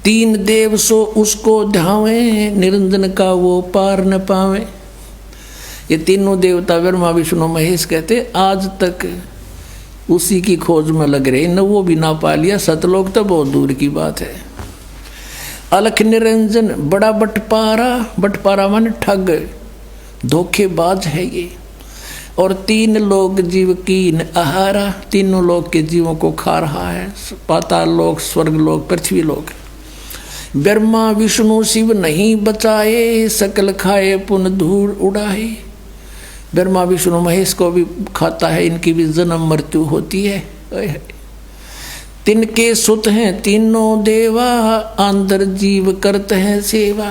तीन देव सो उसको ध्यावे, निरंजन का वो पार न पावे। ये तीनों देवता ब्रह्मा विष्णु महेश कहते आज तक उसी की खोज में लग रहे, न वो भी ना पा लिया, सतलोक तो बहुत दूर की बात है। अलख निरंजन बड़ा बटपारा, बटपारा माने ठग, धोखेबाज है ये। और तीन लोग जीव कीन आहारा, तीनों लोग के जीवों को खा रहा है, पाताल लोक, स्वर्ग लोक, पृथ्वी लोक। ब्रह्मा विष्णु शिव नहीं बचाए, सकल खाए पुन धूल उड़ाए। ब्रह्मा विष्णु महेश को भी खाता है, इनकी भी जन्म मृत्यु होती है। तिनके सुत हैं तीनों देवा, अंदर जीव करते हैं सेवा।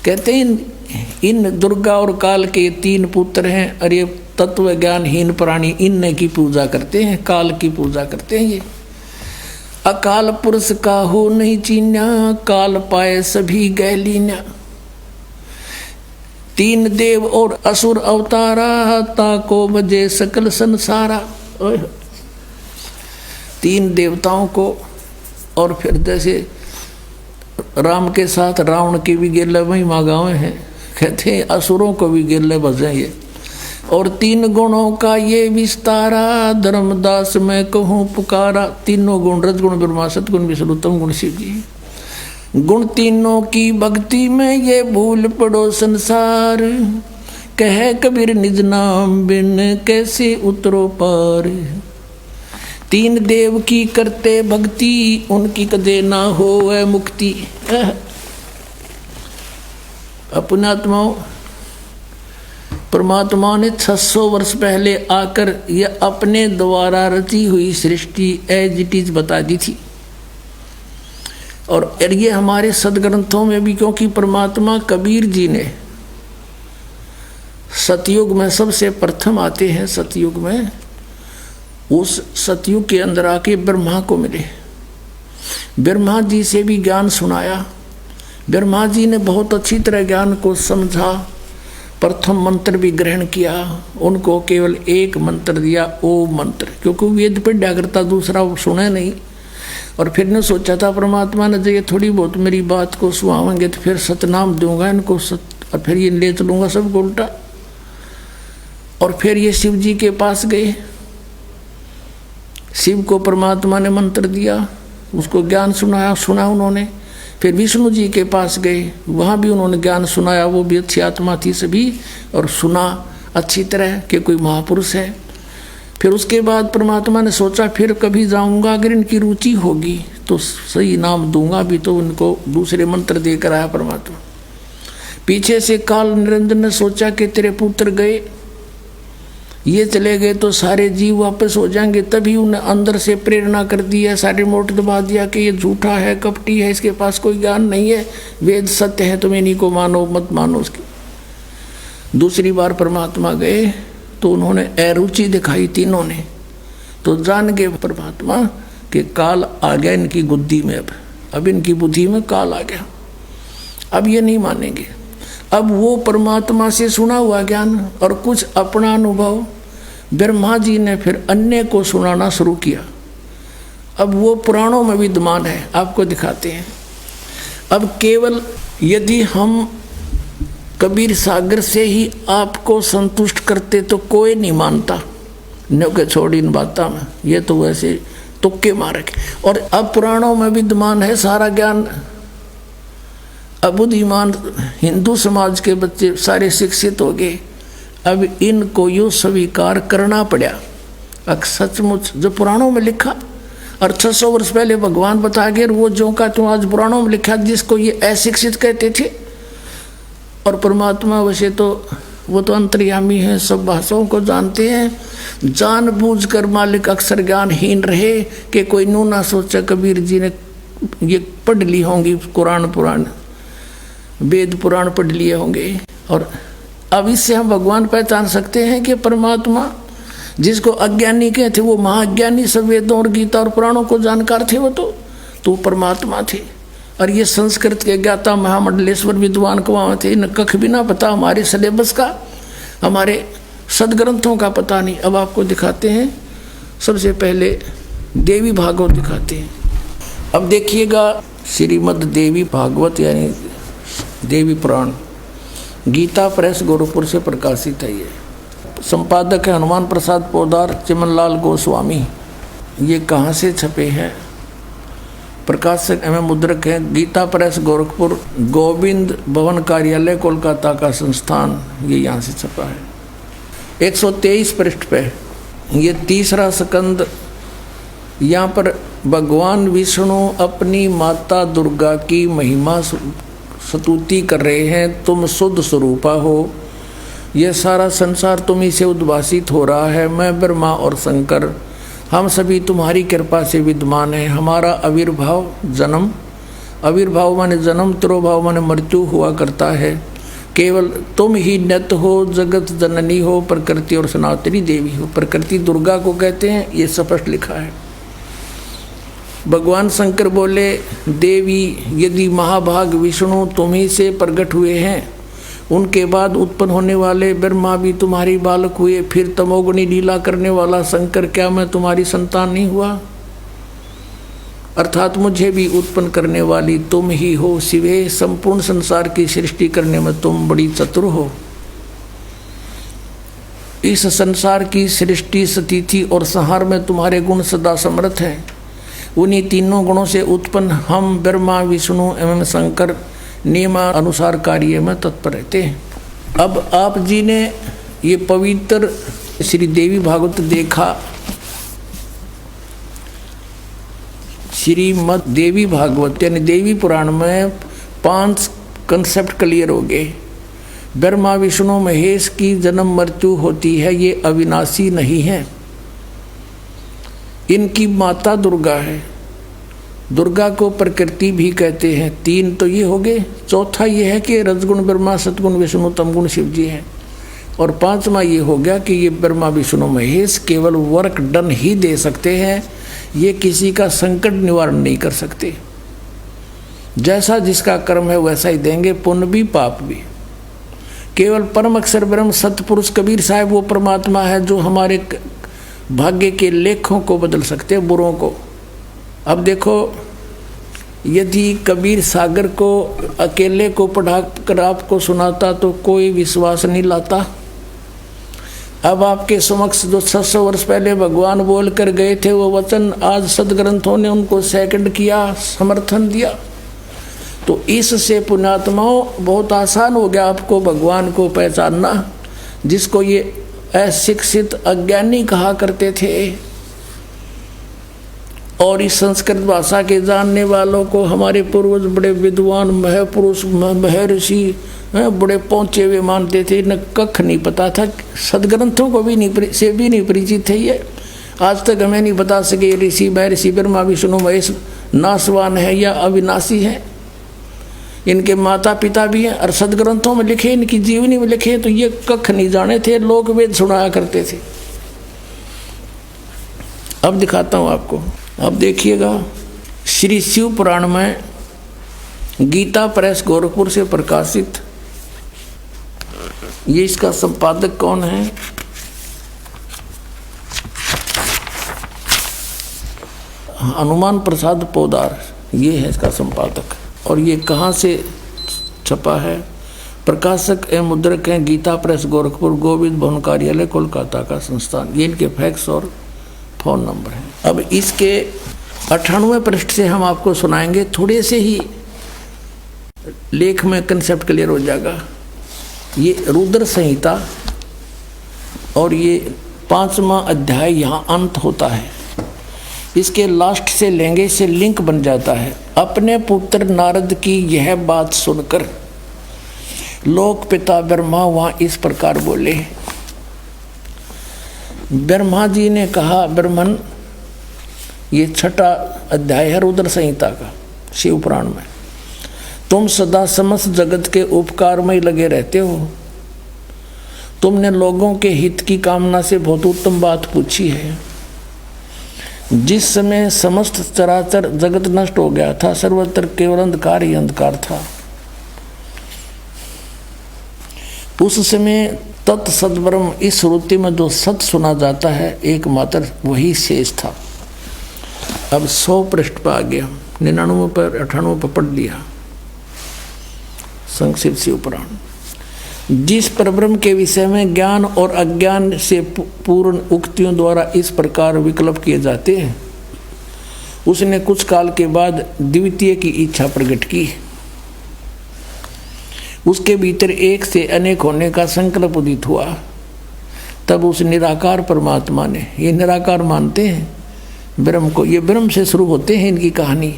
कहते हैं इन दुर्गा और काल के तीन पुत्र हैं, और ये तत्व ज्ञानहीन प्राणी इनने की पूजा करते हैं, काल की पूजा करते हैं। ये अकाल पुरुष का हो नहीं चीन्या, काल पाए सभी गैलीन्या। तीन देव और असुर अवतारा, ताको बजे सकल संसारा। तीन देवताओं को, और फिर जैसे राम के साथ रावण के भी गेले महिमा गाँव हैं, कहते हैं असुरों को भी गेले बजे ये। और तीन गुणों का ये विस्तारा, धर्मदास मैं कहूँ पुकारा। तीनों गुण रजगुण ब्रह्मा, सतगुण विष्णु, उत्तम गुण शिव जी। गुण तीनों की भक्ति में ये भूल पड़ो संसार, कहे कबीर निज नाम बिन कैसे उतरो पार। तीन देव की करते भक्ति, उनकी कदे ना होवे मुक्ति। अपने आत्माओं, परमात्मा ने 600 वर्ष पहले आकर यह अपने द्वारा रची हुई सृष्टि एज इट इज बता दी थी। और ये हमारे सदग्रंथों में भी, क्योंकि परमात्मा कबीर जी ने सतयुग में सबसे प्रथम आते हैं। सतयुग में, उस सतयुग के अंदर आके ब्रह्मा को मिले, ब्रह्मा जी से भी ज्ञान सुनाया। ब्रह्मा जी ने बहुत अच्छी तरह ज्ञान को समझा, प्रथम मंत्र भी ग्रहण किया। उनको केवल एक मंत्र दिया, ओम मंत्र, क्योंकि वेद पढ़ा करता, दूसरा सुने नहीं। और फिर ने सोचा था परमात्मा ने, जो ये थोड़ी बहुत मेरी बात को सुहावेंगे तो फिर सतनाम दूंगा इनको, और फिर ये ले चलूँगा सबको उल्टा। और फिर ये शिव जी के पास गए, शिव को परमात्मा ने मंत्र दिया, उसको ज्ञान सुना उन्होंने। फिर विष्णु जी के पास गए, वहाँ भी उन्होंने ज्ञान सुनाया, वो भी अच्छी आत्मा थी सभी, और सुना अच्छी तरह कि कोई महापुरुष है। फिर उसके बाद परमात्मा ने सोचा फिर कभी जाऊंगा, अगर इनकी रुचि होगी तो सही नाम दूंगा भी, तो उनको दूसरे मंत्र देकर आया परमात्मा। पीछे से काल निरंजन ने सोचा कि तेरे पुत्र गए, ये चले गए तो सारे जीव वापस हो जाएंगे, तभी उन्हें अंदर से प्रेरणा कर दी है, सारे मोट दबा दिया कि ये झूठा है, कपटी है, इसके पास कोई ज्ञान नहीं है, वेद सत्य है, तुम इन्हीं को मानो मत मानो उसकी। दूसरी बार परमात्मा गए तो उन्होंने अरुचि दिखाई तीनों ने, तो जान गए परमात्मा कि काल आ गया इनकी बुद्धि में, अब इनकी बुद्धि में काल आ गया, अब ये नहीं मानेंगे। अब वो परमात्मा से सुना हुआ ज्ञान और कुछ अपना अनुभव ब्रह्मा जी ने फिर अन्य को सुनाना शुरू किया। अब वो पुराणों में विद्यमान है, आपको दिखाते हैं। अब केवल यदि हम कबीर सागर से ही आपको संतुष्ट करते तो कोई नहीं मानता, नो के छोड़ इन बातों में, ये तो वैसे तुक्के मारे। और अब पुराणों में विद्यमान है सारा ज्ञान। अब बुद्धिमान हिंदू समाज के बच्चे सारे शिक्षित हो गए, अब इनको यूँ स्वीकार करना पड़ा। अब सचमुच जो पुराणों में लिखा, और 600 वर्ष पहले भगवान बता गए, वो जो का तो आज पुराणों में लिखा, जिसको ये अशिक्षित कहते थे। और परमात्मा वैसे तो वो तो अंतर्यामी है, सब भाषाओं को जानते हैं, जानबूझकर मालिक अक्सर ज्ञानहीन रहे कि कोई नू ना सोचा कबीर जी ने ये पढ़ ली होंगी, कुरान पुराण वेद पुराण पढ़ लिए होंगे। और अब इससे हम भगवान पहचान सकते हैं कि परमात्मा जिसको अज्ञानी कहते वो महाज्ञानी, सब वेदों और गीता और पुराणों को जानकार थे, वो तो परमात्मा थे। और ये संस्कृत के ज्ञाता महामंडलेश्वर विद्वान को वहाँ थे, इन कख भी ना पता हमारे सिलेबस का, हमारे सदग्रंथों का पता नहीं। अब आपको दिखाते हैं, सबसे पहले देवी भागवत दिखाते हैं। अब देखिएगा श्रीमद् देवी भागवत यानी देवी पुराण, गीता प्रेस गोरखपुर से प्रकाशित है। ये संपादक है हनुमान प्रसाद पोदार, चिमनलाल गोस्वामी। ये कहाँ से छपे हैं? प्रकाशक एवं मुद्रक हैं गीता प्रेस गोरखपुर, गोविंद भवन कार्यालय कोलकाता का संस्थान, ये यहाँ से छपा है। 123 पृष्ठ पे ये तीसरा स्कंद। यहाँ पर भगवान विष्णु अपनी माता दुर्गा की महिमा स्तुति कर रहे हैं। तुम शुद्ध स्वरूपा हो, यह सारा संसार तुम्ही से उद्भासित हो रहा है। मैं ब्रह्मा और शंकर हम सभी तुम्हारी कृपा से विद्यमान हैं। हमारा आविर्भाव जन्म, आविर्भाव माने जन्म, तिरोभाव माने मृत्यु हुआ करता है। केवल तुम ही नित्य हो, जगत जननी हो, प्रकृति और सनातनी देवी हो। प्रकृति दुर्गा को कहते हैं, ये स्पष्ट लिखा है। भगवान शंकर बोले, देवी यदि महाभाग विष्णु तुम्ही से प्रकट हुए हैं, उनके बाद उत्पन्न होने वाले ब्रह्मा भी तुम्हारी बालक हुए, फिर तमोगुणी लीला करने वाला शंकर, क्या मैं तुम्हारी संतान नहीं हुआ? अर्थात मुझे भी उत्पन्न करने वाली तुम ही हो शिवे। संपूर्ण संसार की सृष्टि करने में तुम बड़ी चतुर हो। इस संसार की सृष्टि, स्थिति और संहार में तुम्हारे गुण सदा समर्थ हैं। उन्हीं तीनों गुणों से उत्पन्न हम ब्रह्मा, विष्णु एवं शंकर नियमानुसार कार्य में तत्पर रहते हैं। अब आप जी ने ये पवित्र श्री देवी भागवत देखा। श्रीमद् देवी भागवत यानी देवी पुराण में 5 कंसेप्ट क्लियर हो गए। ब्रह्मा विष्णु महेश की जन्म मृत्यु होती है, ये अविनाशी नहीं है। इनकी माता दुर्गा है। दुर्गा को प्रकृति भी कहते हैं। 3 तो ये हो गए। चौथा ये है कि रजगुण ब्रह्मा, सतगुण विष्णु, तमगुण शिव जी हैं। और 5वां ये हो गया कि ये ब्रह्मा विष्णु महेश केवल वर्क डन ही दे सकते हैं, ये किसी का संकट निवारण नहीं कर सकते। जैसा जिसका कर्म है वैसा ही देंगे, पुण्य भी पाप भी। केवल परम अक्षर ब्रह्म सतपुरुष कबीर साहब वो परमात्मा है जो हमारे भाग्य के लेखों को बदल सकते हैं, बुरों को। अब देखो, यदि कबीर सागर को अकेले को पढ़ा कर आपको सुनाता तो कोई विश्वास नहीं लाता। अब आपके समक्ष जो 600 वर्ष पहले भगवान बोल कर गए थे वो वचन, आज सदग्रंथों ने उनको सेकंड किया, समर्थन दिया। तो इससे पुण्यात्माओं बहुत आसान हो गया आपको भगवान को पहचानना, जिसको ये अशिक्षित अज्ञानी कहा करते थे। और इस संस्कृत भाषा के जानने वालों को हमारे पूर्वज बड़े विद्वान, महपुरुष, महर्षि, बड़े पहुँचे हुए मानते थे। न कख नहीं पता था, सदग्रंथों को भी नहीं परिचित थे। ये आज तक हमें नहीं बता सके ऋषि महर्षि ब्रह्मा विष्णु महेश नाशवान है या अविनाशी है। इनके माता पिता भी हैं और सदग्रंथों में लिखे, इनकी जीवनी में लिखे, तो ये कख नहीं जाने थे। लोक वेद सुनाया करते थे। अब दिखाता हूँ आपको। अब देखिएगा, श्री शिव पुराण में गीता प्रेस गोरखपुर से प्रकाशित, ये इसका संपादक कौन है? हनुमान प्रसाद पोदार, ये है इसका संपादक। और ये कहाँ से छपा है? प्रकाशक एवं मुद्रक हैं गीता प्रेस गोरखपुर, गोविंद भवन कार्यालय कोलकाता का संस्थान। ये इनके फैक्स और फ़ोन नंबर है। अब इसके 98वें पृष्ठ से हम आपको सुनाएंगे। थोड़े से ही लेख में कंसेप्ट क्लियर हो जाएगा। ये रुद्र संहिता और ये 5वां अध्याय यहाँ अंत होता है। इसके लास्ट से लेंगे से लिंक बन जाता है। अपने पुत्र नारद की यह बात सुनकर लोक पिता ब्रह्मा वहाँ इस प्रकार बोले। ब्रह्मा जी ने कहा, ब्रह्मन, ये 6वां अध्याय है रुद्र संहिता का शिव पुराण में, तुम सदा समस्त जगत के उपकार में लगे रहते हो। तुमने लोगों के हित की कामना से बहुत उत्तम बात पूछी है। जिस समय समस्त चराचर जगत नष्ट हो गया था, सर्वत्र केवल अंधकार ही अंधकार था, उस समय तत्सद्ब्रह्म इस श्रुति में जो सत सुना जाता है एकमात्र वही शेष था। अब 100 पृष्ठ पर आ गया। 99 पर 98 पर पढ़ लिया संक्षिप्त शिव पुराण। जिस परब्रह्म के विषय में ज्ञान और अज्ञान से पूर्ण उक्तियों द्वारा इस प्रकार विकल्प किए जाते हैं, उसने कुछ काल के बाद द्वितीय की इच्छा प्रकट की। उसके भीतर एक से अनेक होने का संकल्प उदित हुआ। तब उस निराकार परमात्मा ने, ये निराकार मानते हैं ब्रह्म को, ये ब्रह्म से शुरू होते हैं इनकी कहानी,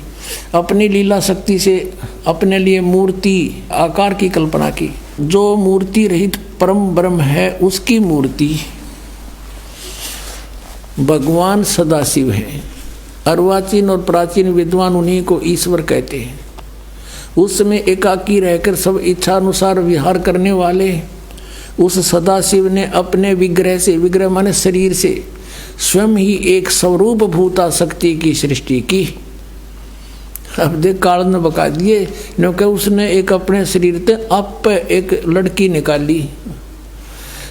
अपनी लीला शक्ति से अपने लिए मूर्ति आकार की कल्पना की। जो मूर्ति रहित परम ब्रह्म है उसकी मूर्ति भगवान सदाशिव है। अर्वाचीन और प्राचीन विद्वान उन्हीं को ईश्वर कहते हैं। उस समय एकाकी रहकर सब इच्छा अनुसार विहार करने वाले उस सदाशिव ने अपने विग्रह से, विग्रह माने शरीर से, स्वयं ही एक स्वरूप भूता शक्ति की सृष्टि की। अब देख काल ने बका दिए, क्योंकि उसने एक अपने शरीर से आप एक लड़की निकाली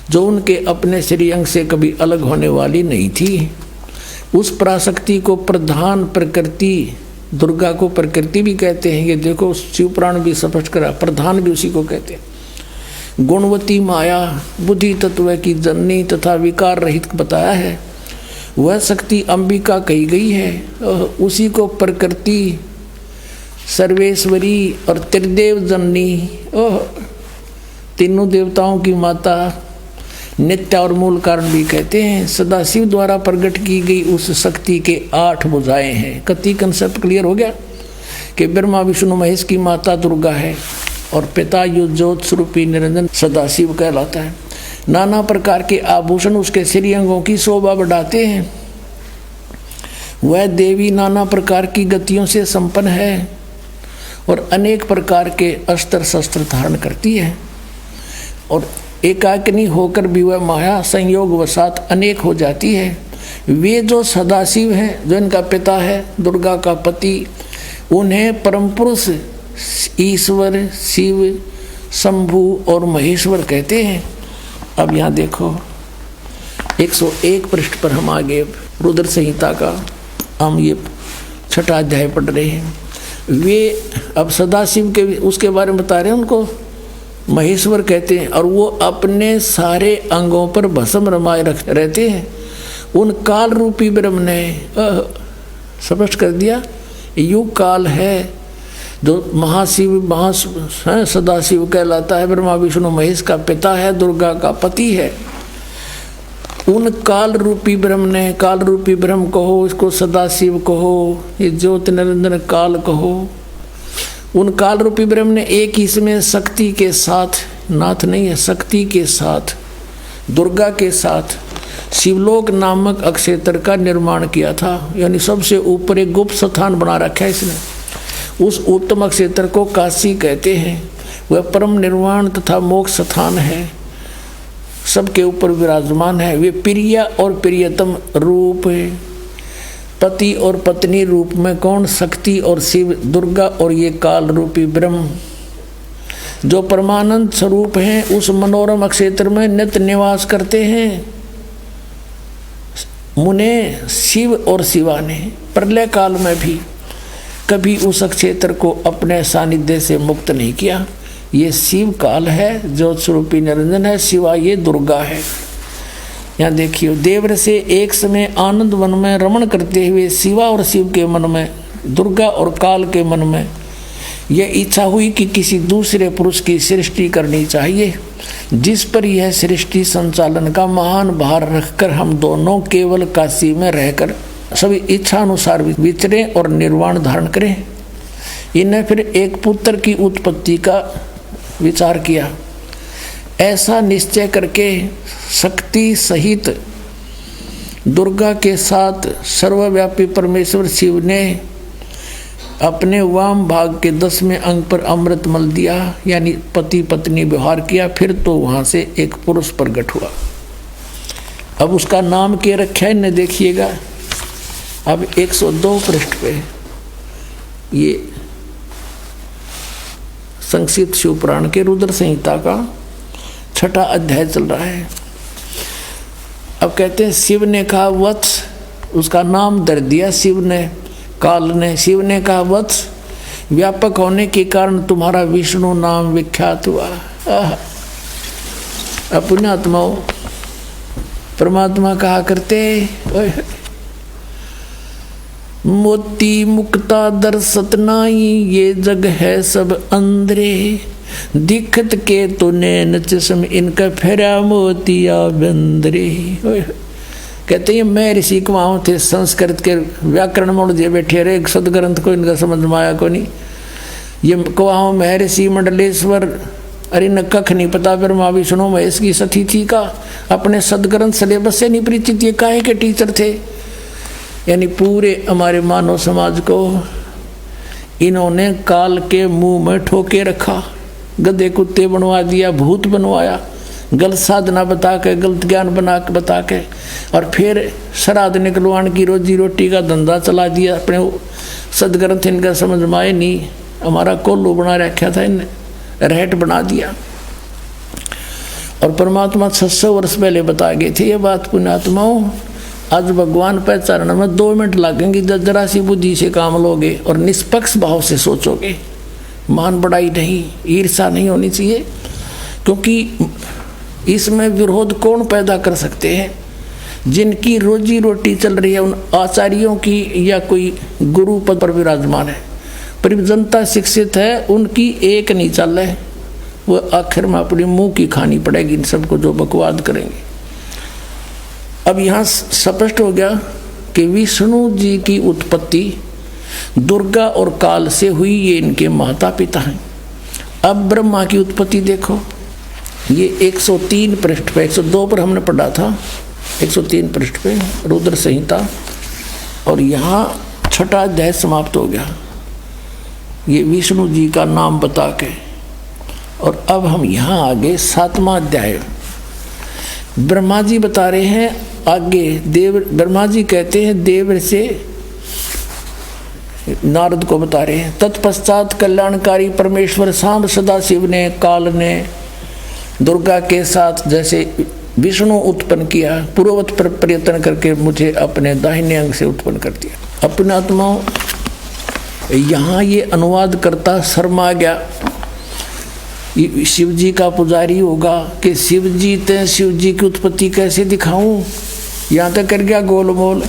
जो उनके अपने शरीर अंग से कभी अलग होने वाली नहीं थी। उस पराशक्ति को प्रधान प्रकृति, दुर्गा को प्रकृति भी कहते हैं। ये देखो शिव पुराण भी स्पष्ट करा, प्रधान भी उसी को कहते हैं। गुणवती माया बुद्धि तत्व की जननी तथा विकार रहित बताया है। वह शक्ति अंबिका कही गई है। उसी को प्रकृति, सर्वेश्वरी और त्रिदेव जननी, तीनों देवताओं की माता, नित्य और मूल कारण भी कहते हैं। सदाशिव द्वारा प्रकट की गई उस शक्ति के 8 भुजाएं हैं। कति कंसेप्ट क्लियर हो गया कि ब्रह्मा विष्णु महेश की माता दुर्गा है और पिता युद्ध ज्योत स्वरूपी निरंजन सदाशिव कहलाता है। नाना प्रकार के आभूषण उसके श्री अंगों की शोभा बढ़ाते हैं। वह देवी नाना प्रकार की गतियों से संपन्न है और अनेक प्रकार के अस्त्र शस्त्र धारण करती है और एकाकिनी होकर भी वह माया संयोग वसात अनेक हो जाती है। वे जो सदाशिव हैं, जो इनका पिता है, दुर्गा का पति, उन्हें परम पुरुष ईश्वर, शिव, शंभु और महेश्वर कहते हैं। अब यहाँ देखो 101 पृष्ठ पर हम आगे रुद्र संहिता का हम ये 6वां अध्याय पढ़ रहे हैं। वे अब सदाशिव के उसके बारे में बता रहे हैं, उनको महेश्वर कहते हैं और वो अपने सारे अंगों पर भस्म रमाए रहते हैं। उन काल रूपी ब्रह्म ने स्पष्ट कर दिया, युग काल है जो महाशिव सदाशिव कहलाता है, ब्रह्मा विष्णु महेश का पिता है, दुर्गा का पति है। उन काल रूपी ब्रह्म ने, काल रूपी ब्रह्म कहो, इसको सदाशिव कहो, ये ज्योति निरंजन काल कहो, उन काल रूपी ब्रह्म ने एक ही इसमें शक्ति के साथ, नाथ नहीं है, शक्ति के साथ, दुर्गा के साथ शिवलोक नामक अक्षेत्र का निर्माण किया था। यानी सबसे ऊपर एक गुप्त स्थान बना रखा है इसने। उस उत्तम अक्षेत्र को काशी कहते हैं। वह परम निर्वाण तथा मोक्ष स्थान है, सबके ऊपर विराजमान है। वे प्रिय और प्रियतम रूप है, पति और पत्नी रूप में कौन? शक्ति और शिव, दुर्गा और ये काल रूपी ब्रह्म जो परमानंद स्वरूप हैं, उस मनोरम अक्षेत्र में नित्य निवास करते हैं। मुने शिव और शिवा ने प्रलय काल में भी कभी उस क्षेत्र को अपने सानिध्य से मुक्त नहीं किया। ये शिव काल है, ज्योत स्वरूपी निरंजन है, शिवा ये दुर्गा है। यहाँ देखियो, देवर से एक समय आनंद वन में रमण करते हुए शिवा और शिव के मन में, दुर्गा और काल के मन में यह इच्छा हुई कि किसी दूसरे पुरुष की सृष्टि करनी चाहिए, जिस पर यह सृष्टि संचालन का महान भार रखकर हम दोनों केवल काशी में रहकर सभी इच्छा अनुसार विचरें और निर्वाण धारण करें। इन्हें फिर एक पुत्र की उत्पत्ति का विचार किया। ऐसा निश्चय करके शक्ति सहित दुर्गा के साथ सर्वव्यापी परमेश्वर शिव ने अपने वाम भाग के 10वें अंग पर अमृत मल दिया, यानी पति पत्नी व्यवहार किया। फिर तो वहाँ से एक पुरुष प्रकट हुआ। अब उसका नाम क्या रखा है इन्हें देखिएगा। अब 102 पृष्ठ पे ये संक्षिप्त शिव पुराण के रुद्र संहिता का 6वां अध्याय चल रहा है। अब कहते हैं शिव ने कहा वत्स, उसका नाम धर दिया शिव ने काल ने, शिव ने कहा वत्स, व्यापक होने के कारण तुम्हारा विष्णु नाम विख्यात हुआ। पुण्यात्माओं, परमात्मा कहा करते, मोती मुक्ता दर्शत नाई, ये जग है सब अंदरे, दिखत के तो नैन चश्म, इनका फेरा मोतिया बंदरे। कहते हैं मैं ऋषि कुमाऊं थे, संस्कृत के व्याकरण मोड़ जे बैठे रहे, सदग्रंथ को इनका समझ में आया को नहीं। ये कुआं महर्षि मंडलेश्वर, अरे न कख नहीं पता, ब्रह्मा विष्णु महेश की सतिथि का अपने सदग्रंथ सिलेबस से नहीं परिचित, ये काहे के टीचर थे। यानी पूरे हमारे मानव समाज को इन्होंने काल के मुंह में ठोके रखा, गधे कुत्ते बनवा दिया, भूत बनवाया, गलत साधना बता के, गलत ज्ञान बना के बता के, और फिर श्राद्ध निकलवाने की रोजी रोटी का धंधा चला दिया। अपने सदग्रंथ इनका समझ में आए नहीं, हमारा कोल्लू बना रखा था, इन रहट बना दिया। और परमात्मा 600 वर्ष पहले बता गए थे ये बात। पुण्यात्माओं, आज भगवान पहचानने में 2 मिनट लगेंगे, जरा सी बुद्धि से काम लोगे और निष्पक्ष भाव से सोचोगे। मान बढ़ाई नहीं, ईर्षा नहीं होनी चाहिए, क्योंकि इसमें विरोध कौन पैदा कर सकते हैं। जिनकी रोजी रोटी चल रही है उन आचार्यों की, या कोई गुरु पद पर विराजमान है, पर जनता शिक्षित है, उनकी एक नहीं चल रहे, वो आखिर में अपने मुंह की खानी पड़ेगी इन सबको जो बकवाद करेंगे। अब यहाँ स्पष्ट हो गया कि विष्णु जी की उत्पत्ति दुर्गा और काल से हुई, ये इनके माता पिता हैं। अब ब्रह्मा की उत्पत्ति देखो, ये 103 पृष्ठ पे, 102 पर हमने पढ़ा था, 103 पृष्ठ पे रुद्र संहिता, और यहाँ 6वां अध्याय समाप्त हो गया ये विष्णु जी का नाम बता के। और अब हम यहाँ आगे 7वां अध्याय, ब्रह्मा जी बता रहे हैं आगे। देव ब्रह्मा जी कहते हैं देव से नारद को बता रहे हैं, तत्पश्चात कल्याणकारी परमेश्वर सांब सदाशिव ने काल ने दुर्गा के साथ जैसे विष्णु उत्पन्न किया, पूर्ववत पर प्रयत्न करके मुझे अपने दाहिने अंग से उत्पन्न कर दिया। अपने आत्माओं, यहाँ ये अनुवाद करता शर्मा गया, शिव जी का पुजारी होगा कि शिव जी ते शिव जी की उत्पत्ति कैसे दिखाऊं, यहाँ तक कर गया गोलमोल।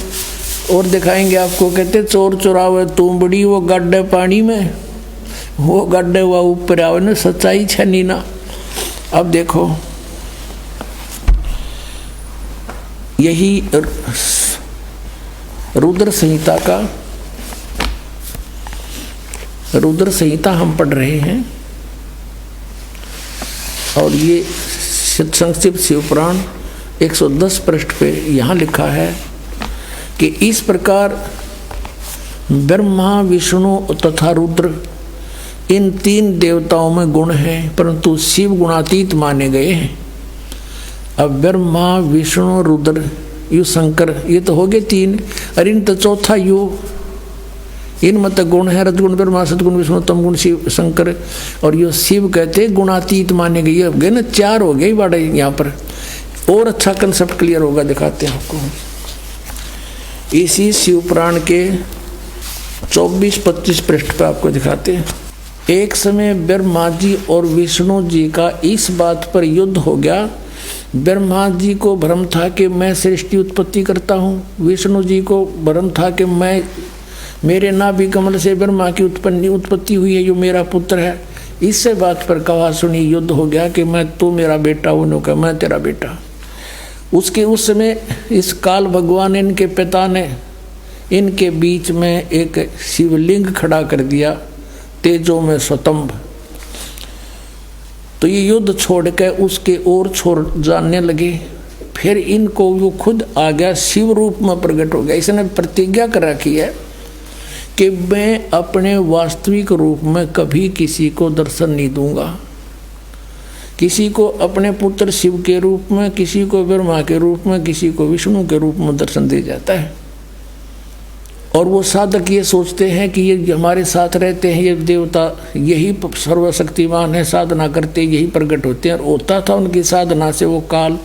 और दिखाएंगे आपको, कहते चोर चुरावे तुमबड़ी, वो गड्ढे पानी में, वो गड्ढे हुआ ऊपर आवे ना, सच्चाई छनी ना। अब देखो, यही रुद्र संहिता हम पढ़ रहे हैं, और ये संक्षिप्त शिवपुराण 110 पृष्ठ पे यहाँ लिखा है कि इस प्रकार ब्रह्मा विष्णु तथा रुद्र इन 3 देवताओं में गुण हैं, परंतु शिव गुणातीत माने गए हैं। अब ब्रह्मा विष्णु रुद्र यु शंकर, ये तो हो गए 3, और इन तो चौथा यु, इन मत गुण है रजगुण ब्रह्मा, सदगुण विष्णु, तमगुण शिव शंकर, और यो शिव कहते गुणातीत माने गए। हो गए ना, 4 हो गए बड़े यहाँ पर। और अच्छा कंसेप्ट क्लियर होगा, दिखाते हैं आपको। इसी शिवपुराण के 24-25 पृष्ठ पर आपको दिखाते हैं। एक समय ब्रह्मा जी और विष्णु जी का इस बात पर युद्ध हो गया। ब्रह्मा जी को भ्रम था कि मैं सृष्टि उत्पत्ति करता हूँ, विष्णु जी को भ्रम था कि मेरे नाभि कमल से ब्रह्मा की उत्पत्ति हुई है, जो मेरा पुत्र है। इससे बात पर कहा सुनी युद्ध हो गया कि तू मेरा बेटा, उन्होंने कहा मैं तेरा बेटा। उस समय इस काल भगवान इनके पिता ने इनके बीच में एक शिवलिंग खड़ा कर दिया, तेजों में स्वतंभ। तो ये युद्ध छोड़ के उसके और छोड़ जानने लगे। फिर इनको वो खुद आ गया, शिव रूप में प्रकट हो गया। इसने प्रतिज्ञा कर रखी है कि मैं अपने वास्तविक रूप में कभी किसी को दर्शन नहीं दूंगा। किसी को अपने पुत्र शिव के रूप में, किसी को ब्रह्मा के रूप में, किसी को विष्णु के रूप में दर्शन दे जाता है। और वो साधक ये सोचते हैं कि ये हमारे साथ रहते हैं, ये देवता यही सर्वशक्तिमान है, साधना करते यही प्रकट होते हैं। और होता था उनकी साधना से वो काल,